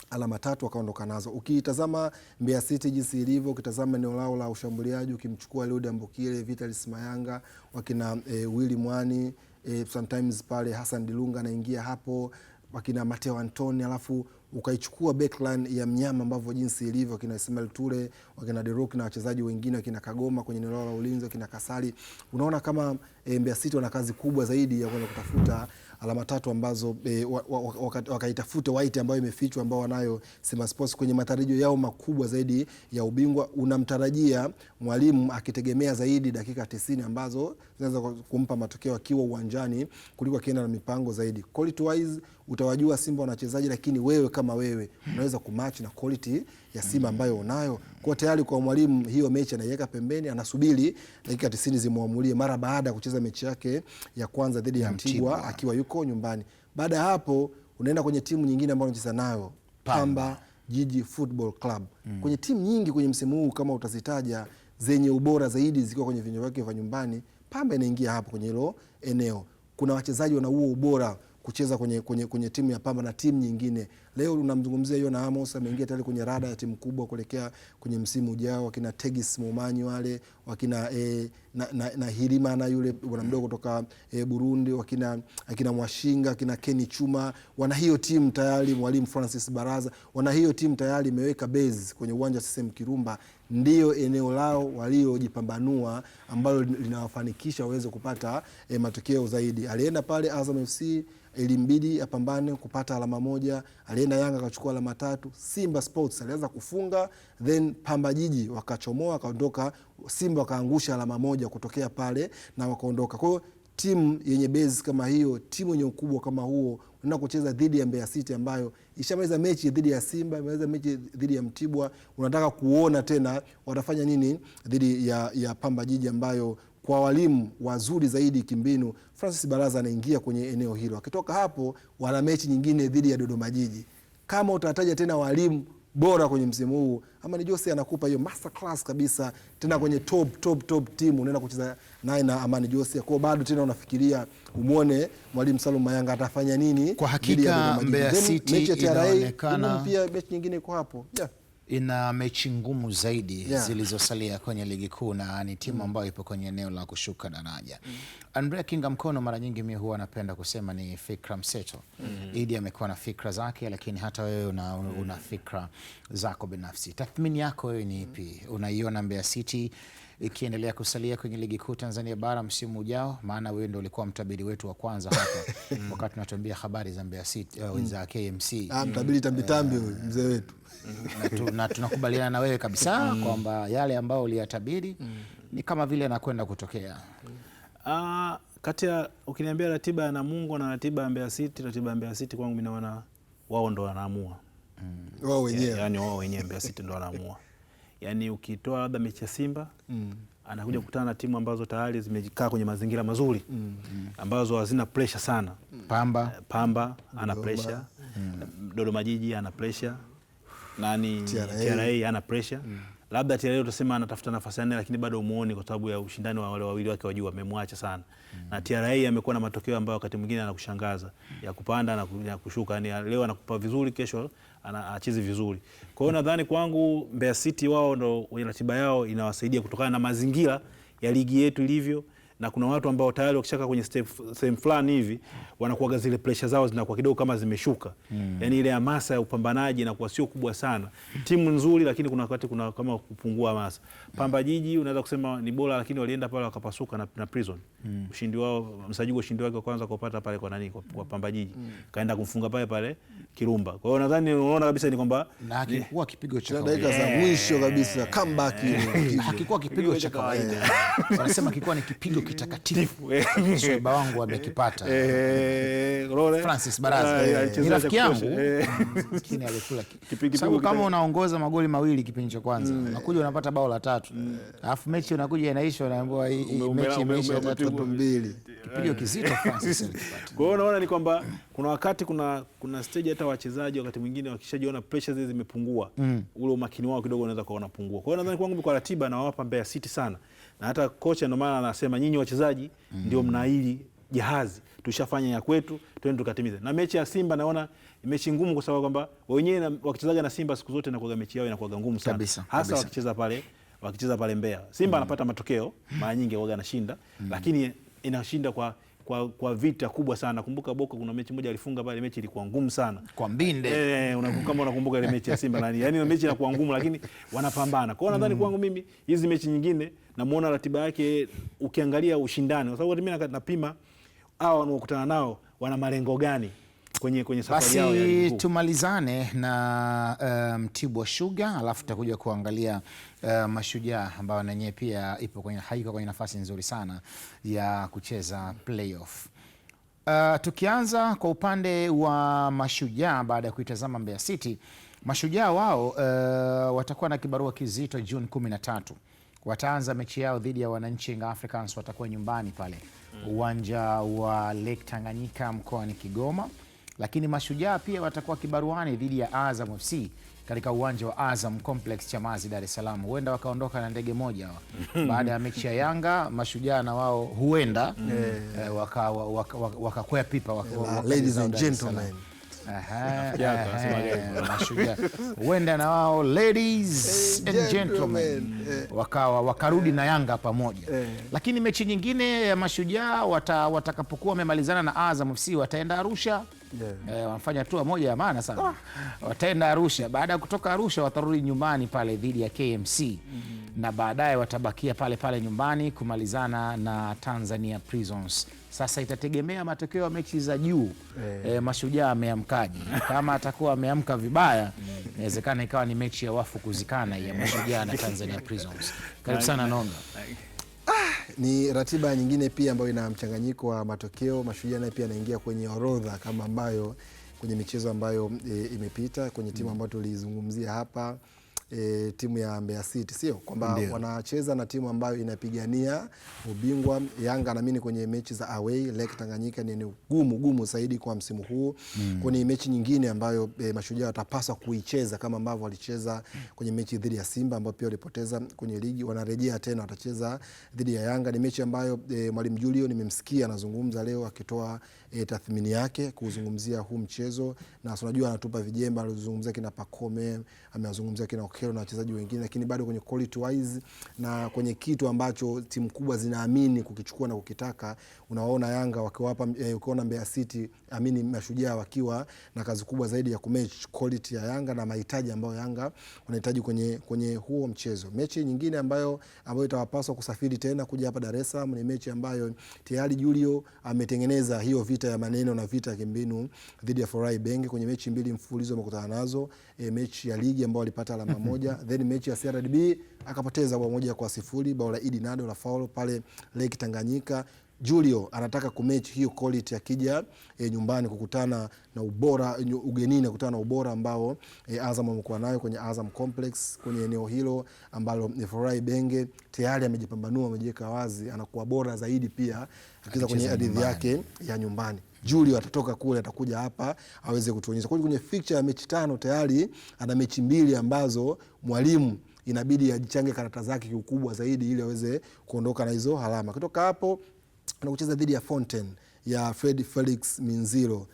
alama 3 wakaondoka nazo. Ukitazama Mbeya City jinsi ilivyo, ukitazama eneo lao la ushambuliaji, ukimchukua Lude Ambokile, Vitalis Mayanga, wakina Willy Mwani, sometimes pale Hassan Dilunga anaingia hapo, wakina Mateo Antoni, alafu ukaichukua backline ya mnyama ambavyo jinsi ilivyo, wakina Ismail Ture, wakina Derok na wachezaji wengine, wakina Kagoma kwenye eneo la ulinzi, wakina Kasali, unaona kama Mbeya City wana kazi kubwa zaidi ya kwenda kutafuta alama 3 ambazo wakaitafute white ambayo imefichwa, ambao wanayo Simba Sports kwenye matarajio yao makubwa zaidi ya ubingwa. Unamtarajia mwalimu akitegemea zaidi dakika 90 ambazo zinaweza kumpa matokeo akiwa uwanjani kuliko akienda na mipango zaidi. Quality wise utawajua Simba wanachezaji, lakini wewe kama wewe unaweza kumatch na quality ya Simba ambayo unayo. Kwa tayari kwa mwalimu hiyo mechi anaiweka pembeni, anasubiri dakika 90 zimuamulie mara baada ya kucheza mechi yake ya kwanza dhidi ya Mtibwa akiwa yuko nyumbani. Baada ya hapo unaenda kwenye timu nyingine ambayo unacheza nayo, Pamba Jiji Football Club. Kwenye timu nyingi kwenye msimu huu kama utazitaja zenye ubora zaidi zikiwa kwenye vinywa vyake vya nyumbani, Pamba inaingia hapo kwenye hilo eneo. Kuna wachezaji wana huo ubora kucheza kwenye timu ya Pamba na timu nyingine. Leo unamzungumzia Yona Amos, ameingia tayari kwenye rada ya timu kubwa kuelekea kwenye msimu ujao, wakina Tegis Momanyi wale, wakina na Hirima na yule bwana mdogo kutoka Burundi, akina Mwashinga, akina Kenny Chuma, wana hiyo timu tayari. Mwalimu Francis Baraza wana hiyo timu tayari imeweka base kwenye uwanja wa CCM Kirumba. Ndio eneo lao waliojipambanua ambalo linawafanikisha waweze kupata matokeo zaidi. Alienda pale Azam FC, ilimbidi apambane kupata alama 1. Alienda Yanga akachukua alama 3. Simba Sports alianza kufunga, then Pamba Jiji wakachomoa, akaondoka. Simba wakaangusha alama 1 kutokea pale na wakaondoka. Kwa hiyo timu yenye base kama hiyo, timu yenye ukubwa kama huo, unaenda kucheza dhidi ya Mbeya City ambayo ishamaliza mechi dhidi ya Simba, imaliza mechi dhidi ya Mtibwa, unataka kuona tena watafanya nini dhidi ya Pamba Jiji ambayo kwa walimu wazuri zaidi kimbinu, Francis Baraza anaingia kwenye eneo hilo. Akitoka hapo wana mechi nyingine dhidi ya Dodoma Jiji. Kama utataja tena walimu bora kwenye msimu huu, Amani Jose anakupa hiyo master class kabisa tena kwenye top team, unaenda kucheza naye na Amani Jose. Kwa bado tena unafikiria umuone mwalimu Salum Mayanga atafanya nini. Kwa hakika Mbeya City inaonekana pia mechi nyingine iko hapo. Ina mechi ngumu zaidi zilizosalia kwenye ligi kuu, na ni timu ambayo ipo kwenye eneo la kushuka daraja. Andrea Kinga Mkono, mara nyingi mimi huwa napenda kusema ni fikra mseto. Idi amekuwa na fikra zake, lakini hata wewe una fikra zako binafsi. Tathmini yako wewe ni ipi? Unaiona Mbeya City ikiendelea kusalia kwenye ligi kuu Tanzania bara msimu ujao? Maana wewe ndio ulikuwa mtabiri wetu wa kwanza hapa wakati tunatuambia habari za Mbeya City za KMC. Mtabiri tambitambi mzee wetu. Na tunakubaliana na wewe kabisa kwamba yale ambayo uliyatabiri ni kama vile anakwenda kutokea. Kati ya ukiniambia ratiba ya Namungo na ratiba ya Mbeya City, ratiba ya Mbeya City kwangu mimi naona wao ndo wanaamua. Wao wenyewe. Yaani wao wenyewe Mbeya City ndo wanaamua. Yaani ukitoa labda mechi ya Simba, anakuja kukutana na timu ambazo tayari zimekaa kwenye mazingira mazuri, ambazo hazina pressure sana. Pamba ana pressure, Dodoma Jiji ana pressure, TRA ana pressure. Labda TRA utasema anatafuta nafasi ya 4, lakini bado umuoni kwa sababu ya ushindani wa wale wawili wake wa juu, wamemwacha sana. Na TRA amekuwa na matokeo ambayo wakati mwingine anakushangaza, ya kupanda na kushuka. Yani leo anakupa vizuri, kesho anacheza vizuri. Kwa hiyo nadhani kwangu Mbeya City wao ndo wenye ratiba yao inawasaidia kutokana na mazingira ya ligi yetu ilivyo, na kuna watu ambao tayari wakishaka kwenye sehemu fulani hivi wanakuwa zile pressure zao zinakuwa kidogo kama zimeshuka. Yani ile hamasa ya upambanaji inakuwa sio kubwa sana. Timu nzuri, lakini kuna wakati kuna kama kupungua hamasa. Pamba Jiji unaweza kusema ni bora, lakini walienda pale wakapasuka na Prison. Ushindi wao, Msajili ushindi wake wa kwanza kupata pale kwa Pamba Jiji. Kaenda kumfunga pale Kirumba. Kwa hiyo nadhani unaona kabisa ni kwamba na hakikuwa kipigo cha dakika za mwisho kabisa comeback hakikuwa kipigo cha kawaida. Wanasema kilikuwa ni kipigo kitakatifu. Sweba wangu amekipata. Francis Baraza ni rafiki yangu, lakini alikula sababu kama unaongoza magoli 2 kipindi cha kwanza, unakuja unapata bao la 3, alafu mechi unakuja inaisha, unaambiwa hii mechi imeisha 3-2. Kipigo kizito Francis alikipata. Kwa hiyo unaona ni kwamba kuna wakati kuna stage hata wachezaji wakati mwingine wakishajiona pressure zile zimepungua, ule umakini wao kidogo unaweza kuona pungua. Kwa hiyo nadhani kwangu kwa ratiba na wapa Mbeya City sana, na hata kocha ndio maana anasema nyinyi wachezaji ndio mnaili jahazi, tushafanya ya kwetu, twende tukatimize. Na mechi ya Simba naona mechi ngumu kwa sababu kwamba wenyewe wakichezaga na Simba siku zote inakuwa mechi yao inakuwa ngumu sana kabisa, hasa wakicheza pale Mbeya. Simba anapata matokeo mara nyingi huaga anashinda, lakini inashinda kwa kwa vita kubwa sana. Kumbuka Boko kuna mechi moja alifunga pale, mechi ilikuwa ngumu sana kwa mbinde. Kama unakumbuka ile mechi ya Simba nani, yani mechi inakuwa ngumu, lakini wanapambana. Kwa hiyo nadhani kwangu mimi hizi mechi nyingine namuona ratiba yake, ukiangalia ushindani, kwa sababu mimi napima hao wanaokutana nao wana malengo gani kwenye safari yao ya ligi kuu. Tumalizane na Mtibwa Sugar, alafu tutakuja kuangalia Mashujaa ambao na yenyewe pia haiko kwenye nafasi nzuri sana ya kucheza playoff. Tukianza kwa upande wa Mashujaa, baada ya kuitazama Mbeya City, Mashujaa wao watakuwa na kibarua kizito Juni 13. Wataanza mechi yao dhidi ya Wananchi Young Africans, watakuwa nyumbani pale uwanja wa Lake Tanganyika mkoani Kigoma. Lakini Mashujaa pia watakuwa kibaruani dhidi ya Azam FC katika uwanja wa Azam Complex Chamazi, Dar es Salaam. Huenda wakaondoka na ndege moja baada ya mechi ya Yanga. Mashujaa na wao huenda wakakwea pipa ladies and gentlemen. Mashujaa huenda na wao ladies and gentlemen wakarudi na Yanga pamoja. Lakini mechi nyingine ya Mashujaa watakapokuwa wamemalizana na Azam FC wataenda Arusha. Wanafanya tour moja ya maana sana. Wataenda Arusha, baada ya kutoka Arusha watarudi nyumbani pale dhidi ya KMC na baadaye watabakia pale pale nyumbani kumalizana na Tanzania Prisons. Sasa itategemea matokeo ya mechi za juu. Mashujaa ameamkaje? Kama atakuwa ameamka vibaya, inawezekana ikawa ni mechi ya wafu kuzikana ya Mashujaa na Tanzania Prisons. Karibu sana Nonga. Ni ratiba nyingine pia ambayo ina mchanganyiko wa matokeo. Mashujaa naye pia anaingia kwenye orodha kama ambayo kwenye michezo ambayo imepita kwenye timu ambayo tulizungumzia hapa, timu ya Mbeya City, sio kwamba wanacheza na timu ambayo inapigania ubingwa. Yanga naamini kwenye mechi za away Lake Tanganyika ni gumu zaidi kwa msimu huu. Kwenye mechi nyingine ambayo Mashujaa watapaswa kuicheza kama ambavyo walicheza kwenye mechi dhidi ya Simba ambao pia walipoteza kwenye ligi, wanarejea tena watacheza dhidi ya Yanga. Ni mechi ambayo Mwalimu Julio nimemsikia anazungumza leo akitoa tathmini yake kuzungumzia huu mchezo, na unajua anatupa vijemba, alizungumzia kina Pakome, amezungumzia kina Okero na wachezaji wengine, lakini bado kwenye quality wise na kwenye kitu ambacho timu kubwa zinaamini kukichukua na kukitaka, unaona Yanga wakiwapa ukiona Mbeya City amini Mashujaa wakiwa na kazi kubwa zaidi ya kumatch quality ya Yanga na mahitaji ambayo Yanga wanahitaji kwenye huo mchezo. Mechi nyingine ambayo itawapaswa kusafiri tena kuja hapa Dar es Salaam ni mechi ambayo tayari Julio ametengeneza hiyo vita ya maneno na vita ya kimbinu dhidi ya Forai Benge. Kwenye mechi mbili mfululizo wamekutana nazo, mechi ya ligi ambayo walipata alama moja, then mechi ya CRDB akapoteza bao 1-0, bao la Idi Nado la foul pale Lake Tanganyika. Julio anataka kumechi hiyo quality akija nyumbani kukutana na ubora ugenini, kukutana na ubora ambao Azam wamekuwa nayo kwenye Azam Complex kwenye eneo hilo ambalo Forai Benge tayari amejipambanua, amejiweka wazi, anakuwa bora zaidi pia akiza kwenye hadithi yake ya nyumbani. Julio atatoka kule atakuja hapa aweze kutuonyesha. Kwa hiyo kwenye fixture ya mechi 5 tayari ana mechi 2 ambazo mwalimu inabidi ajichange karata zake kikubwa zaidi ili aweze kuondoka na hizo alama. Kutoka hapo anakucheza dhidi ya Fountain ya Fred Felix Minziro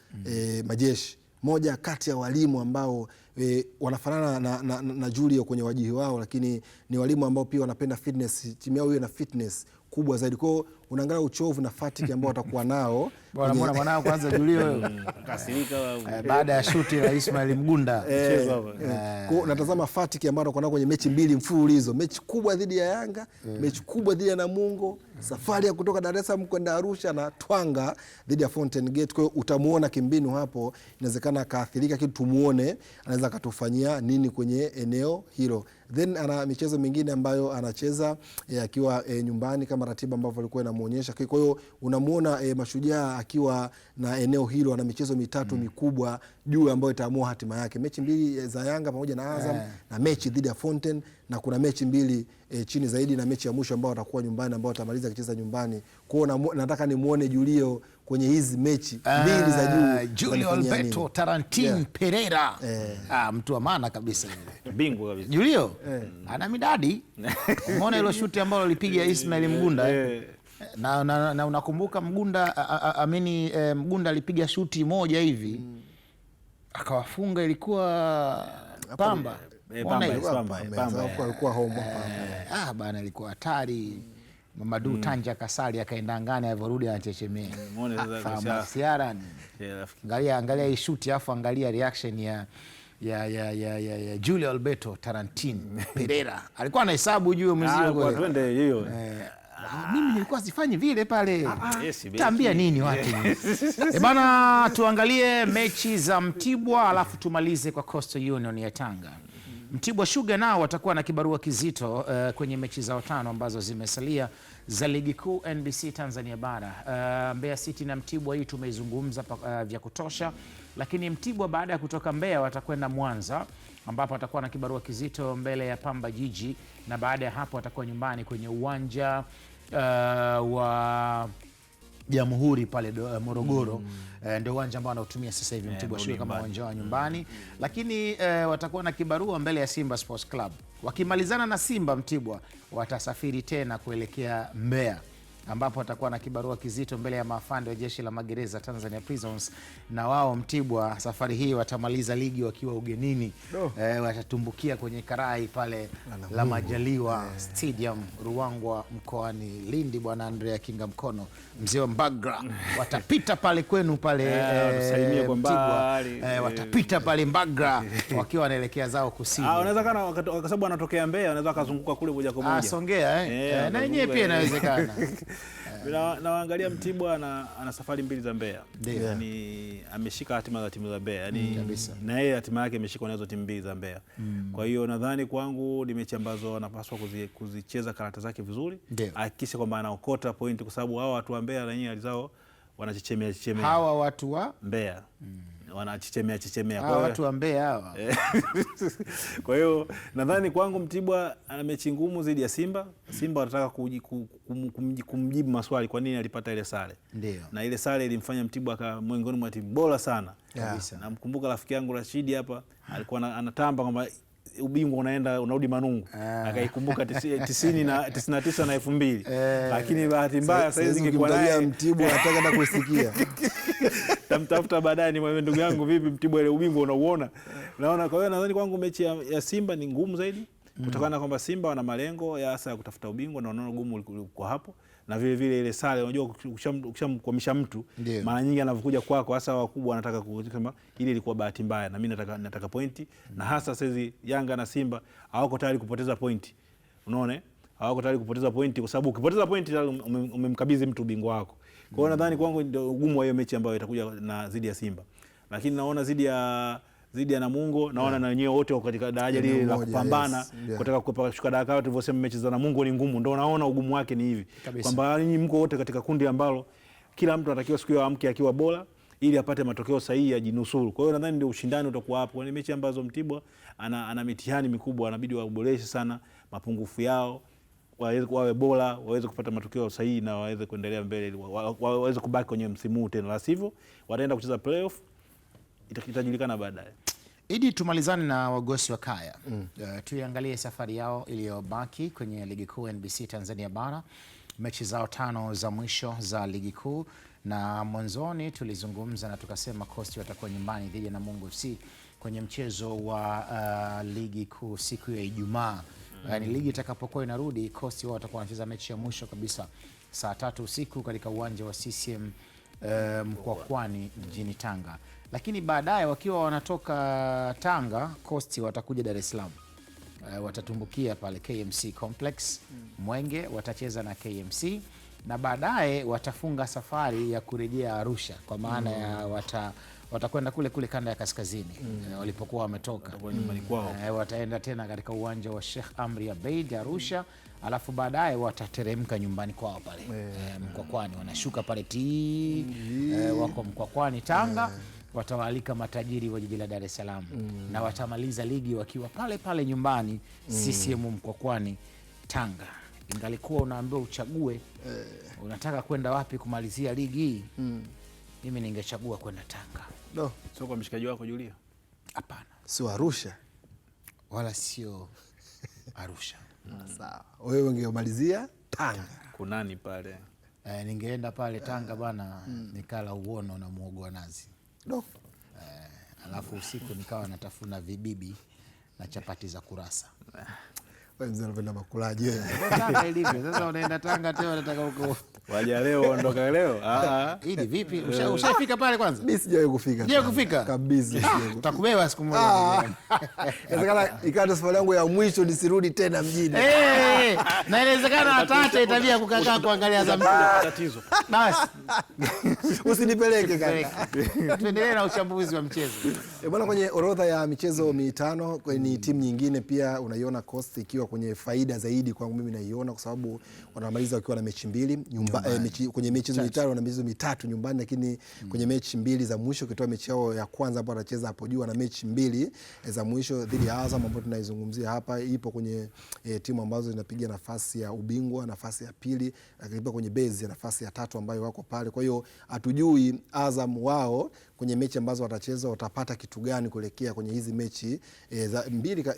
Majeshi, moja kati ya walimu ambao wanafanana na Julio kwenye wajihi wao, lakini ni walimu ambao pia wanapenda fitness, timu yao hiyo na fitness kubwa zaidi. Kwa unaangalia uchovu na fatigue ambao watakuwa nao. Bwana mwanao kwanza Julio kasirika baada ya shuti la Ismail Mgunda. Kwa natazama fatigue ambao watakuwa nao kwenye mechi 2 mfululizo, mechi kubwa dhidi ya Yanga, mechi kubwa dhidi ya Namungo, safari ya kutoka Dar es Salaam kwenda Arusha na Twanga dhidi ya Fountain Gate. Kwa hiyo utamuona kimbinu hapo, inawezekana kaathirika, kitu tumuone anaweza akatufanyia nini kwenye eneo hilo. Then ana michezo mingine ambayo anacheza akiwa nyumbani kama ratiba ambavyo alikuwa inamuonyesha. Kwa hiyo unamuona Mashujaa akiwa na eneo hilo, ana michezo 3 mikubwa juu ambayo itaamua hatima yake. Mechi 2 za Yanga pamoja na Azam na mechi dhidi ya Fountain, na kuna mechi 2 chini zaidi na mechi ya mwisho ambao watakuwa nyumbani ambao watamaliza kucheza nyumbani. Kwa hiyo nataka nimuone Julio kwenye hizi mechi 2 za juu. Julio Alberto Tarantino Pereira. Mtu wa maana kabisa yule. Bingwa kabisa. Julio ana midadi. Umeona ile shuti ambalo alipiga Ismail Mgunda. Na unakumbuka Mgunda alipiga shuti moja hivi akawafunga, ilikuwa Pamba. Alikuwa home bana, ilikuwa hatari. Mamadou Tanja Kasali akaenda angani, alivyorudi anachechemea. Masiara ni angalia hii shoot, afu angalia reaction ya Julio Alberto Tarantino Pereira, alikuwa anahesabu juu mzio kwa twende hiyo. Mimi nilikuwa sifanyi vile pale. Tambia nini watu? Bana, tuangalie mechi za Mtibwa alafu tumalize kwa Coastal Union ya Tanga. Mtibwa Sugar nao watakuwa na kibarua kizito kwenye mechi zao 5 ambazo zimesalia za ligi kuu NBC Tanzania Bara. Mbeya City na Mtibwa hii tumeizungumza vya kutosha, lakini Mtibwa baada ya kutoka Mbeya watakwenda Mwanza ambapo watakuwa na kibarua kizito mbele ya Pamba Jiji, na baada ya hapo watakuwa nyumbani kwenye uwanja wa Jamhuri pale Morogoro. Ndio uwanja ambao wanaotumia sasa hivi Mtibwa Sugar kama uwanja wa nyumbani. Lakini watakuwa na kibarua mbele ya Simba Sports Club. Wakimalizana na Simba, Mtibwa watasafiri tena kuelekea Mbeya ambapo watakuwa na kibarua kizito mbele ya maafande wa jeshi la magereza Tanzania Prisons, na wao Mtibwa safari hii watamaliza ligi wakiwa ugenini. Watatumbukia kwenye karai pale la Majaliwa Stadium Ruangwa mkoani Lindi. Bwana Andrea Kinga Mkono, mzee wa Mbagra, watapita pale kwenu pale Mtibwa, watapita pale Mbagra wakiwa wanaelekea zao kusini. Unaweza kana kwa sababu anatokea Mbeya, unaweza kuzunguka kule moja kwa moja. Songea na yenyewe pia inawezekana. Naangalia Mtibwa ana safari 2 za Mbeya. Yaani ameshika hatima za timu za Mbeya. Yaani na yeye hatima yake imeshikwa na hizo timu 2 za Mbeya. Kwa hiyo nadhani kwangu ni mechi ambazo anapaswa kuzicheza karata zake vizuri. Hakikisha kwamba anaokota point, kwa sababu hao watu wa Mbeya na wenyewe alizao wanachechemea. Hawa watu wa Mbeya wanachechemea. Hawa watu wa Mbeya hawa. Kwa hiyo nadhani kwangu Mtibwa ana mechi ngumu dhidi ya Simba. Simba wanataka kumjibu maswali kwa nini alipata ile sare. Na ile sare ilimfanya Mtibwa akawa miongoni mwa timu bora sana. Namkumbuka rafiki yangu Rashidi hapa alikuwa anatamba kwamba ubingwa unarudi Manungu. Akaikumbuka 90 na 99 na 2000. Lakini bahati mbaya sasa hizi ingekuwa naye Mtibwa anataka hata kusikia. Tamtafuta baadaye ni mwe ndugu yangu, vipi Mtibwa ile ubingwa unauona? Naona. Kwa hiyo nadhani kwangu mechi ya Simba ni ngumu zaidi kutokana na kwamba Simba wana malengo ya hasa ya kutafuta ubingwa na wanaona gumu kwa hapo, na vile vile ile sare, unajua ukishamkwamisha mtu mara nyingi anavukuja kwako, hasa wakubwa wanataka kusema ile ilikuwa bahati mbaya na mimi nataka pointi. Na hasa sasa Yanga na Simba hawako tayari kupoteza pointi, unaona, hawako tayari kupoteza pointi, kwa sababu ukipoteza pointi umemkabidhi mtu ubingwa wako. Kwa hiyo nadhani kwangu ndio ugumu wa hiyo mechi ambayo itakuja na zidi ya Simba, lakini naona zidi ya Namungo naona na wenyewe wote wako katika daraja lile la kupambana kutaka kushuka daraja. Kama tulivyosema mechi za Namungo ni ngumu, ndio naona ugumu wake ni hivi kwamba nyinyi mko wote katika kundi ambalo kila mtu anatakiwa siku hiyo amke akiwa bora ili apate matokeo sahihi ya jinusuru. Kwa hiyo nadhani ndio ushindani utakuwa hapo. Ni mechi ambazo Mtibwa ana mitihani mikubwa, anabidi waboreshe sana mapungufu yao, wawe bora, waweze kupata matokeo sahihi na waweze kuendelea mbele, waweze kubaki kwenye msimu huu tena, la sivyo wataenda kucheza playoff, itajulikana baadaye. Idi, tumalizane na wagosi wa Kaya. Tuiangalie safari yao iliyobaki kwenye ligi kuu NBC Tanzania Bara, mechi zao 5 za mwisho za ligi kuu, na mwanzoni tulizungumza na tukasema Coast watakuwa nyumbani dhidi ya Namungo FC kwenye mchezo wa ligi kuu siku ya Ijumaa. Yaani ligi itakapokuwa inarudi, Coast wao watakuwa wanacheza mechi ya mwisho kabisa saa 3 usiku katika uwanja wa CCM Mkwakwani mjini Tanga. Lakini baadaye wakiwa wanatoka Tanga, Coast watakuja Dar es Salaam. Watatumbukia pale KMC Complex Mwenge, watacheza na KMC, na baadaye watafunga safari ya kurejea Arusha, kwa maana ya watakwenda kule kanda ya kaskazini walipokuwa wametoka. Wataenda tena katika uwanja wa Sheikh Amri Abeid Arusha, alafu baadaye watateremka nyumbani kwao pale Mkwakwani. Wanashuka pale wako Mkwakwani Tanga, watawaalika matajiri wa jiji la Dar es Salaam na watamaliza ligi wakiwa pale nyumbani CCM Mkwakwani Tanga. Ingalikuwa unaambiwa uchague unataka kwenda wapi kumalizia ligi hii, mimi ningechagua kwenda Tanga. Sio kwa mshikaji wako Julia? Hapana. Sio Arusha wala sio Arusha. Sawa. Wewe ungemalizia Tanga. Kunani pale? Ningeenda pale Tanga bana, nikala uono na muogo wa nazi. Alafu usiku nikawa natafuna vibibi na chapati za kurasa. Mzee anapenda makulaji wewe. Tanga ilivyo. Sasa unaenda Tanga tena unataka huko. Waja leo ondoka leo. Hili vipi? Ushafika pale kwanza? Mimi sijawahi kufika. Sijawahi kufika? Kabisa. Tutakubeba siku moja. Inawezekana ikawa safari yangu ya mwisho nisirudi tena mjini. Na inawezekana hata itabia kukaa kuangalia Azam Tatizo. Basi. Usinipeleke kaka. Tuendelee na uchambuzi wa mchezo. Bwana, kwenye orodha ya michezo mitano kwenye timu nyingine pia unaiona Coast ikiwa kwenye faida zaidi. Kwangu mimi naiona kwa sababu wanamaliza wakiwa na mechi mbili kwenye mechi hizo mitano na michezo mitatu nyumbani, lakini kwenye mechi mbili za mwisho ukitoa mechi yao ya kwanza hapo wanacheza hapo juu na mechi mbili za mwisho dhidi ya Azam ambayo tunaizungumzia hapa, ipo kwenye timu ambazo zinapiga nafasi ya ubingwa, nafasi ya pili, lakini ipo kwenye base ya nafasi ya tatu ambayo wako pale. Kwa hiyo hatujui Azam wao kwenye mechi ambazo watacheza watapata kitu gani kuelekea kwenye hizi mechi za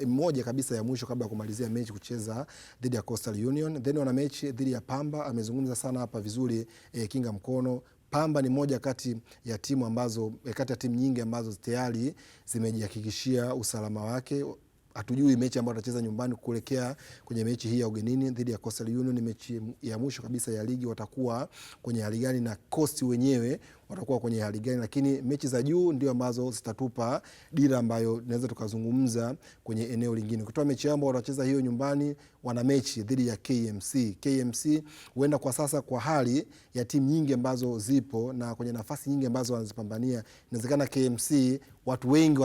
moja kabisa ya mwisho kabla ya kumalizia mechi kucheza dhidi ya Coastal Union. Then wana mechi dhidi ya Pamba. Amezungumza sana hapa vizuri Kinga Mkono. Pamba ni moja kati ya timu ambazo kati ya timu nyingi ambazo tayari zimejihakikishia usalama wake. Hatujui mechi ambayo watacheza nyumbani kuelekea kwenye mechi hii ya ugenini dhidi ya Coastal Union. Ni mechi ya mwisho kabisa ya ligi, watakuwa kwenye hali gani na Coast wenyewe watakuwa kwenye hali gani, lakini mechi za juu ndio ambazo zitatupa dira ambayo tunaweza tukazungumza kwenye eneo lingine. Kutoa mechi ambao watacheza hiyo nyumbani, wana mechi dhidi ya KMC. KMC huenda kwa sasa kwa hali ya timu nyingi ambazo zipo na kwenye nafasi nyingi ambazo wanazipambania, inawezekana KMC watu wengi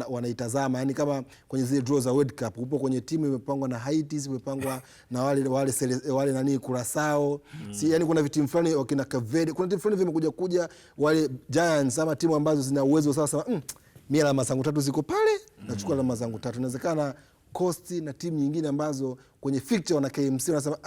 wanaitazama yani kama kwenye zile draw za World Cup. Upo kwenye timu imepangwa na Haiti, imepangwa na wale nani Curaçao. Si yani kuna vitu fulani wakina Kavede, kuna timu fulani vimekuja wale Giants ama timu ambazo zina uwezo sasa mimi alama zangu 3 ziko pale, nachukua alama zangu 3. Inawezekana Coast na timu nyingine ambazo kwenye fixture wana KMC wanasema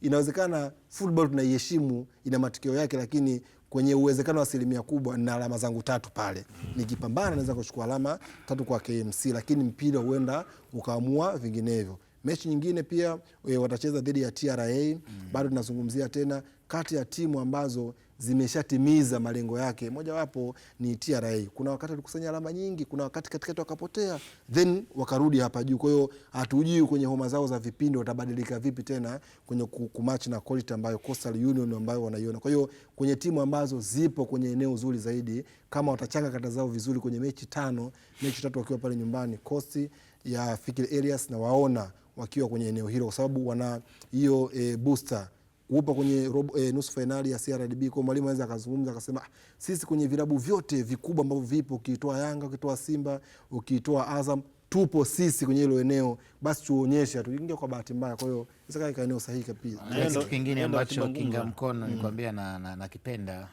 inawezekana football tunaiheshimu, ina matokeo yake, lakini kwenye uwezekano wa 1% kubwa na alama zangu 3 pale. Nikipambana naweza kuchukua alama 3 kwa KMC, lakini mpira huenda ukaamua vinginevyo. Mechi nyingine pia watacheza dhidi ya TRA. Bado tunazungumzia tena kati ya timu ambazo zimeshatimiza malengo yake. Moja wapo ni TRA. Kuna wakati walikusanya alama nyingi, kuna wakati katikati wakapotea, then wakarudi hapa juu. Kwa hiyo hatujui kwenye homa zao za vipindi watabadilika vipi tena kwenye kumatch na quality ambayo Coastal Union ambayo wanaiona. Kwa hiyo kwenye timu ambazo zipo kwenye eneo zuri zaidi, kama watachanga kata zao vizuri kwenye mechi 5, mechi 3 wakiwa pale nyumbani, Coast ya Fikiri Elias na waona wakiwa kwenye eneo hilo kwa sababu wana hiyo booster. Upo kwenye nusu finali ya CRDB. Kwa mwalimu anaweza akazungumza akasema sisi kwenye vilabu vyote vikubwa ambavyo vipo, ukitoa Yanga, ukitoa Simba, ukitoa Azam, tupo sisi kwenye hilo eneo, basi tuonyeshe, tuingie kwa bahati mbaya. Kwa hiyo sasa kama eneo sahihi kabisa. Kitu kingine ambacho Kinga Mkono nikwambia na kipenda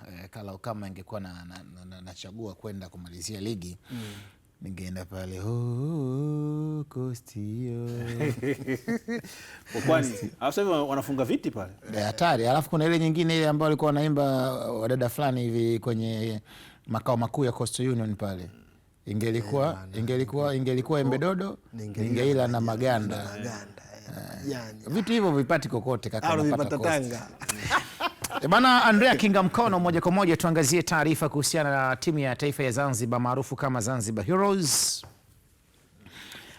kama ingekuwa nachagua kwenda kumalizia ligi, ningeenda pale Kostio. Kwani sasa hivi wanafunga viti pale. Hatari. Alafu kuna ile nyingine ile ambayo walikuwa wanaimba wadada fulani hivi kwenye makao makuu ya Coastal Union pale. Ingelikuwa Embedodo, ningeila na maganda. Yani vitu hivyo vipati kokote kaka, unapata Tanga. Bana Andrea Kinga Mkono, moja kwa moja tuangazie taarifa kuhusiana na timu ya taifa ya Zanzibar maarufu kama Zanzibar Heroes.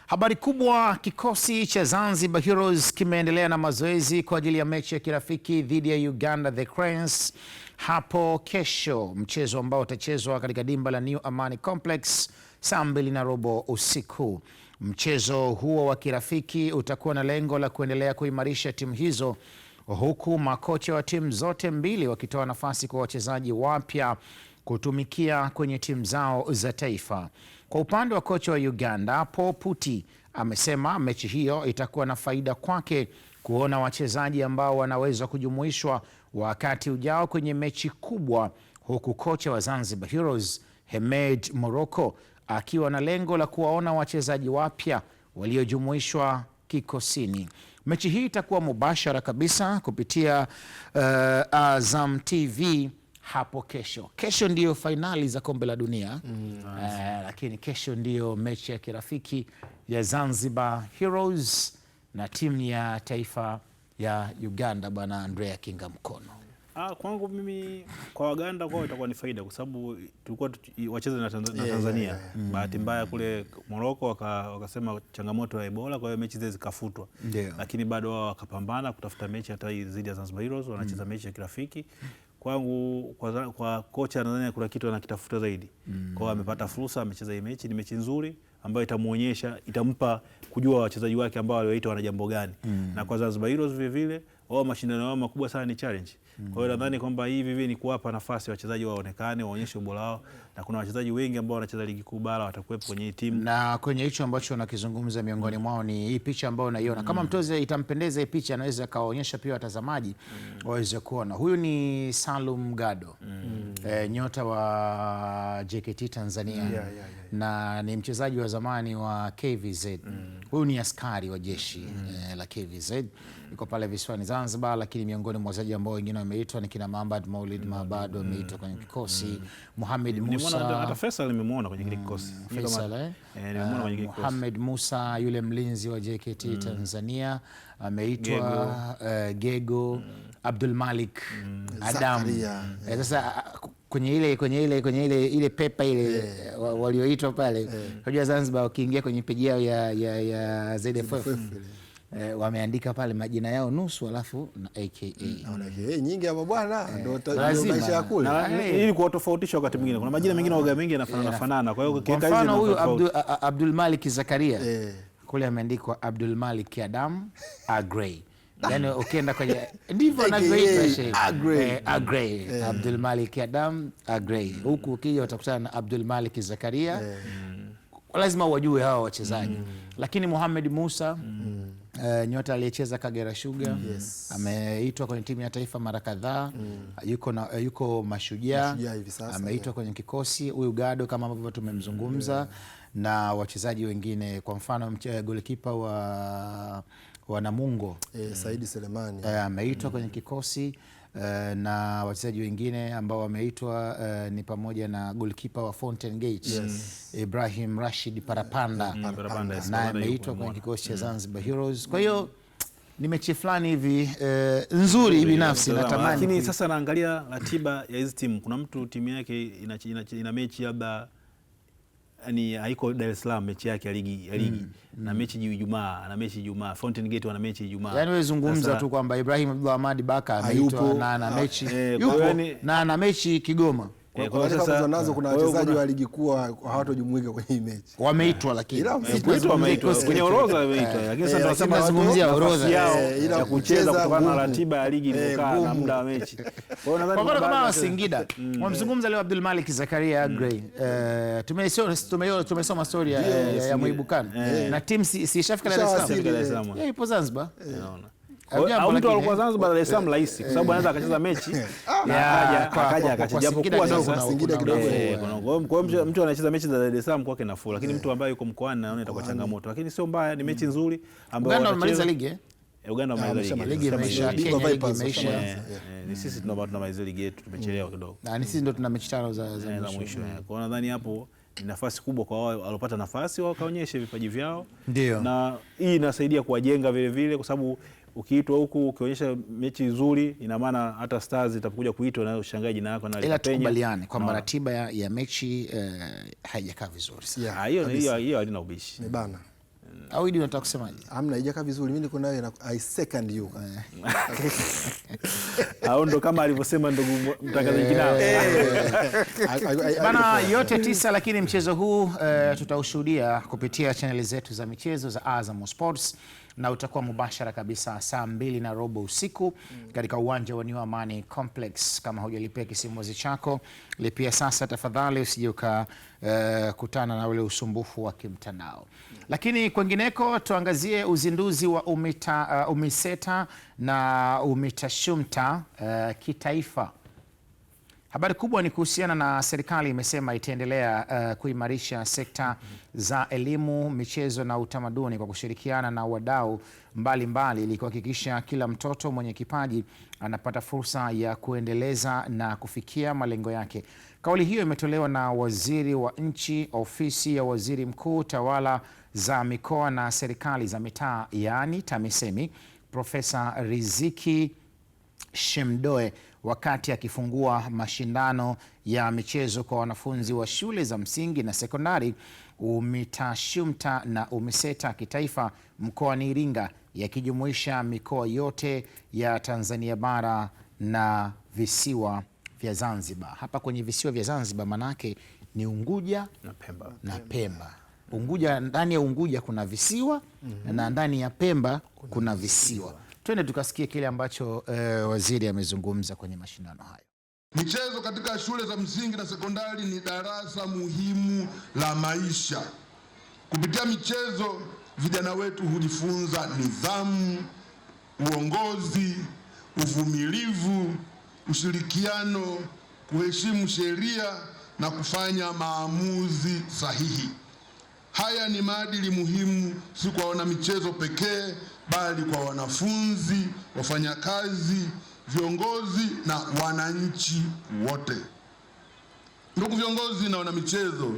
Habari kubwa, kikosi cha Zanzibar Heroes kimeendelea na mazoezi kwa ajili ya mechi ya kirafiki dhidi ya Uganda The Cranes hapo kesho, mchezo ambao utachezwa katika dimba la New Amani Complex saa 2:15 usiku. Mchezo huo wa kirafiki utakuwa na lengo la kuendelea kuimarisha timu hizo, huku makocha wa timu zote mbili wakitoa nafasi kwa wachezaji wapya kutumikia kwenye timu zao za taifa. Kwa upande wa kocha wa Uganda, Paul Puti amesema mechi hiyo itakuwa na faida kwake kuona wachezaji ambao wanaweza kujumuishwa wakati ujao kwenye mechi kubwa, huku kocha wa Zanzibar Heroes Hemed Morocco akiwa na lengo la kuwaona wachezaji wapya waliojumuishwa kikosini. Mechi hii itakuwa mubashara kabisa kupitia Azam TV hapo kesho. Kesho ndiyo fainali za kombe la dunia. Lakini kesho ndiyo mechi ya kirafiki ya Zanzibar Heroes na timu ya taifa ya Uganda, bwana Andrea Kinga Mkono. Kwangu mimi kwa Waganda kwao itakuwa ni faida kwa sababu tulikuwa wacheze na Tanzania. Bahati mbaya kule Morocco wakasema changamoto ya Ebola, kwa hiyo mechi zile zikafutwa. Lakini bado wao wakapambana kutafuta mechi hata dhidi ya Zanzibar Heroes, wanacheza mechi ya kirafiki. Kwangu kwa kocha nadhani kuna kitu anakitafuta zaidi. Kwa hiyo amepata fursa, amecheza hii mechi, ni mechi nzuri ambayo itamuonyesha, itampa kujua wachezaji wake ambao walioitwa wana jambo gani. Na kwa Zanzibar Heroes vile vile wao mashindano yao makubwa sana ni challenge. Kwa hiyo nadhani kwamba hivi hivi ni kuwapa nafasi wachezaji waonekane, waonyeshe ubora wao, na kuna wachezaji wengi ambao wanacheza ligi kuu bara watakuwepo kwenye hii timu. Na kwenye hicho ambacho nakizungumza miongoni mwao ni hii picha ambayo unaiona. Kama mtoze itampendeza hii picha, anaweza kawaonyesha pia watazamaji waweze kuona. Huyu ni Salum Gado, nyota wa JKT Tanzania. Na ni mchezaji wa zamani wa KVZ. Huyu ni askari wa jeshi la KVZ. Yuko pale visiwani Zanzibar, lakini miongoni mwa wachezaji ambao wengine wameitwa ni kina Mahmad Maulid Mabado ameitwa kwenye kikosi. Mohamed Musa, hata Faisal nimemuona kwenye kile kikosi. Faisal Mohamed Musa yule mlinzi wa JKT Tanzania ameitwa Gego, Abdul Malik Adam. Sasa kwenye ile pepa ile walioitwa pale, unajua Zanzibar wakiingia kwenye peji yao ya ZFF wameandika pale majina yao nusu alafu na AKA nyingi hapa bwana, ndio maisha ya kule, ili kuwatofautisha. Wakati mwingine kuna majina mengine waga mengi yanafanana, kwa hiyo kwa mfano huyu Abdul Malik Zakaria kule ameandikwa Abdul Malik Adam Agrey. Yani ukienda kwenye ndivyo anavyoitwa Sheikh Agrey, Abdul Malik Adam Agrey. Huku ukija utakutana na Abdul Malik Zakaria. Lazima wajue hawa wachezaji. Lakini Mohamed Musa nyota aliyecheza Kagera Sugar ameitwa kwenye timu ya taifa mara kadhaa. Yuko Mashujaa ameitwa kwenye kikosi. Huyu Gado kama ambavyo tumemzungumza, na wachezaji wengine, kwa mfano golikipa wa Namungo Saidi Selemani ameitwa kwenye kikosi. Na wachezaji wengine ambao wameitwa ni pamoja na goalkeeper wa Fountain Gate Ibrahim Rashid Parapanda, naye ameitwa kwenye kikosi cha Zanzibar Heroes. Kwa hiyo ni mechi fulani hivi nzuri binafsi natamani. Lakini sasa naangalia ratiba ya hizi timu, kuna mtu timu yake ina mechi labda yani haiko Dar es Salaam, mechi yake ya ligi na mechi Ijumaa, na mechi Ijumaa. Fountain Gate wana mechi Ijumaa. Yani wewe zungumza tu kwamba Ibrahim Abdul Ahmad Baka ameitwa na ana mechi yupo na ana mechi Kigoma. Kwa sasa nazo kuna wachezaji wa ligi kuu hawatojumuika kwenye hii mechi. Wameitwa lakini wameitwa kwenye orodha wameitwa. Lakini sasa tunasema tunazungumzia orodha ya kucheza kutokana na ratiba ya ligi iliyokaa na muda wa mechi. Kwa hiyo nadhani kwa kama Singida wamzungumza leo Abdul Malik Zakaria Agrey. Tumesoma story ya Muibukano na timu si shafika Dar es Salaam. Ipo Zanzibar. Au mtu alikuwa Zanzibar Dar es Salaam rahisi kwa sababu anaweza akacheza mechi na akaja akacheza, japokuwa sasa Singida kidogo. Kwa hiyo mtu anacheza mechi za Dar es Salaam kwake nafuu, lakini mtu ambaye yuko mkoani naona itakuwa changamoto, lakini sio mbaya, ni mechi nzuri ambayo Uganda wamaliza ligi. Uganda wamaliza ligi imeisha, Kenya ligi imeisha. Ni sisi tunamaliza ligi yetu, tumechelewa kidogo. Na ni sisi ndio tuna mechi tano za mwisho. Kwa nadhani hapo ni nafasi kubwa kwa wao walopata nafasi wakaonyeshe vipaji vyao. Ndio. Na hii inasaidia kuwajenga vile vile, kwa sababu ukiitwa huku ukionyesha mechi nzuri, ina maana hata Stars itakuja kuitwa na ushangae jina lako na ila tukubaliane kwamba ratiba ya mechi haijakaa vizuri. Hiyo halina ubishi. Ni bana. Au hidi unataka kusemaje? Hamna, haijakaa vizuri. Mimi niko nayo, I second you. Hao ndo kama alivyosema ndugu mtangazaji nao. Bana, yote tisa, lakini mchezo huu tutaushuhudia kupitia chaneli zetu za michezo za Azam Sports, na utakuwa mubashara kabisa saa 2:15 usiku katika uwanja wa New Amani Complex. Kama hujalipia kisimbuzi chako, lipia sasa tafadhali, usije ukakutana na ule usumbufu wa kimtandao. Lakini kwengineko tuangazie uzinduzi wa UMISETA na UMITASHUMTA kitaifa. Habari kubwa ni kuhusiana na serikali imesema itaendelea kuimarisha sekta za elimu, michezo na utamaduni kwa kushirikiana na wadau mbalimbali ili kuhakikisha kila mtoto mwenye kipaji anapata fursa ya kuendeleza na kufikia malengo yake. Kauli hiyo imetolewa na Waziri wa Nchi, Ofisi ya Waziri Mkuu, Tawala za Mikoa na Serikali za Mitaa, yaani TAMISEMI, Profesa Riziki Shemdoe wakati akifungua mashindano ya michezo kwa wanafunzi wa shule za msingi na sekondari UMITASHUMTA na UMISETA kitaifa mkoani Iringa, yakijumuisha mikoa yote ya Tanzania bara na visiwa vya Zanzibar. Hapa kwenye visiwa vya Zanzibar manake ni Unguja na Pemba. Unguja, ndani ya Unguja kuna visiwa na ndani ya Pemba kuna visiwa. Twende tukasikie kile ambacho waziri amezungumza kwenye mashindano hayo. Michezo katika shule za msingi na sekondari ni darasa muhimu la maisha. Kupitia michezo, vijana wetu hujifunza nidhamu, uongozi, uvumilivu, ushirikiano, kuheshimu sheria na kufanya maamuzi sahihi. Haya ni maadili muhimu si kwa wanamichezo pekee, bali kwa wanafunzi, wafanyakazi, viongozi na wananchi wote. Ndugu viongozi na wanamichezo,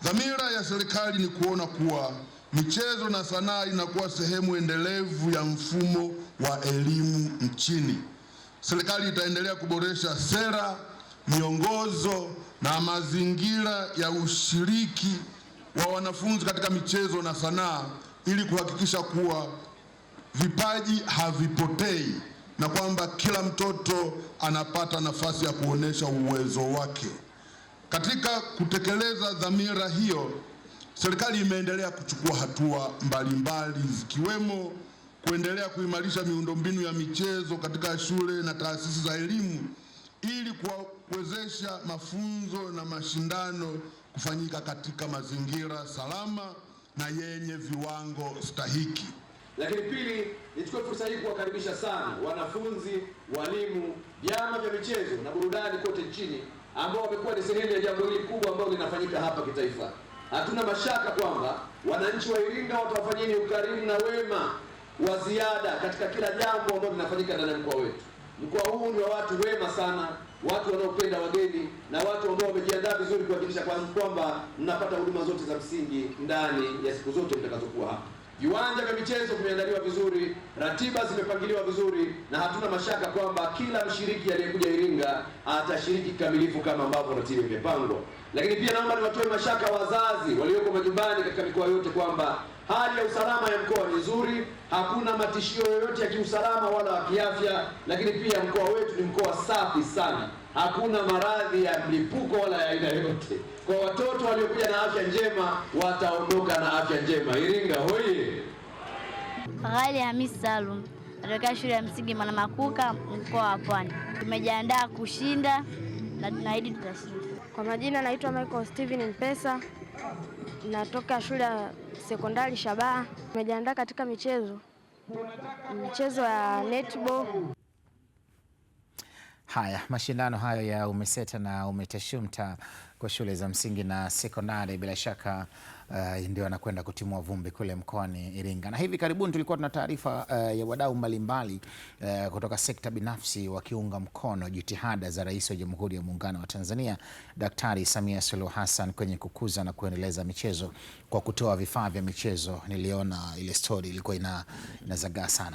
dhamira ya serikali ni kuona kuwa michezo na sanaa inakuwa sehemu endelevu ya mfumo wa elimu nchini. Serikali itaendelea kuboresha sera, miongozo na mazingira ya ushiriki wa wanafunzi katika michezo na sanaa ili kuhakikisha kuwa vipaji havipotei na kwamba kila mtoto anapata nafasi ya kuonesha uwezo wake. Katika kutekeleza dhamira hiyo, serikali imeendelea kuchukua hatua mbalimbali zikiwemo kuendelea kuimarisha miundombinu ya michezo katika shule na taasisi za elimu ili kuwezesha mafunzo na mashindano kufanyika katika mazingira salama na yenye viwango stahiki. Lakini pili, nichukue fursa hii kuwakaribisha sana wanafunzi, walimu, vyama vya michezo na burudani kote nchini ambao wamekuwa ni sehemu ya jambo hili kubwa ambalo linafanyika hapa kitaifa. Hatuna mashaka kwamba wananchi wa Iringa watawafanyeni ukarimu na wema wa ziada katika kila jambo ambalo linafanyika ndani ya mkoa wetu. Mkoa huu ni wa watu wema sana, watu wanaopenda wageni na watu ambao wamejiandaa vizuri kuhakikisha kwamba mnapata huduma zote za msingi ndani ya siku zote mtakazokuwa hapa. Viwanja vya michezo vimeandaliwa vizuri, ratiba zimepangiliwa vizuri na hatuna mashaka kwamba kila mshiriki aliyekuja Iringa atashiriki kikamilifu kama ambavyo ratiba imepangwa. Lakini pia naomba niwatoe mashaka wazazi walioko majumbani katika mikoa yote kwamba hali ya usalama ya mkoa ni nzuri, hakuna matishio yoyote ya kiusalama wala wa kiafya, lakini pia mkoa wetu ni mkoa safi sana. Hakuna maradhi ya mlipuko wala ya aina yoyote. Kwa watoto waliokuja na afya njema wataondoka na afya njema. Iringa hoye! Ghali Hamisi Salum, natokea shule ya msingi Manamakuka, mkoa wa Pwani. Tumejiandaa kushinda na tunaahidi tutashinda. Kwa majina naitwa Michael Steven Mpesa, natoka shule ya sekondari Shabaha. Tumejiandaa katika michezo ya netball. Haya, mashindano hayo ya UMISETA na UMITASHUMTA kwa shule za msingi na sekondari bila shaka ndio anakwenda kutimua vumbi kule mkoani Iringa. Na hivi karibuni tulikuwa tuna taarifa ya wadau mbalimbali kutoka sekta binafsi wakiunga mkono jitihada za Rais wa Jamhuri ya Muungano wa Tanzania Daktari Samia Suluhu Hassan kwenye kukuza na kuendeleza michezo kwa kutoa vifaa vya michezo. Niliona ile story ilikuwa inazagaa sana.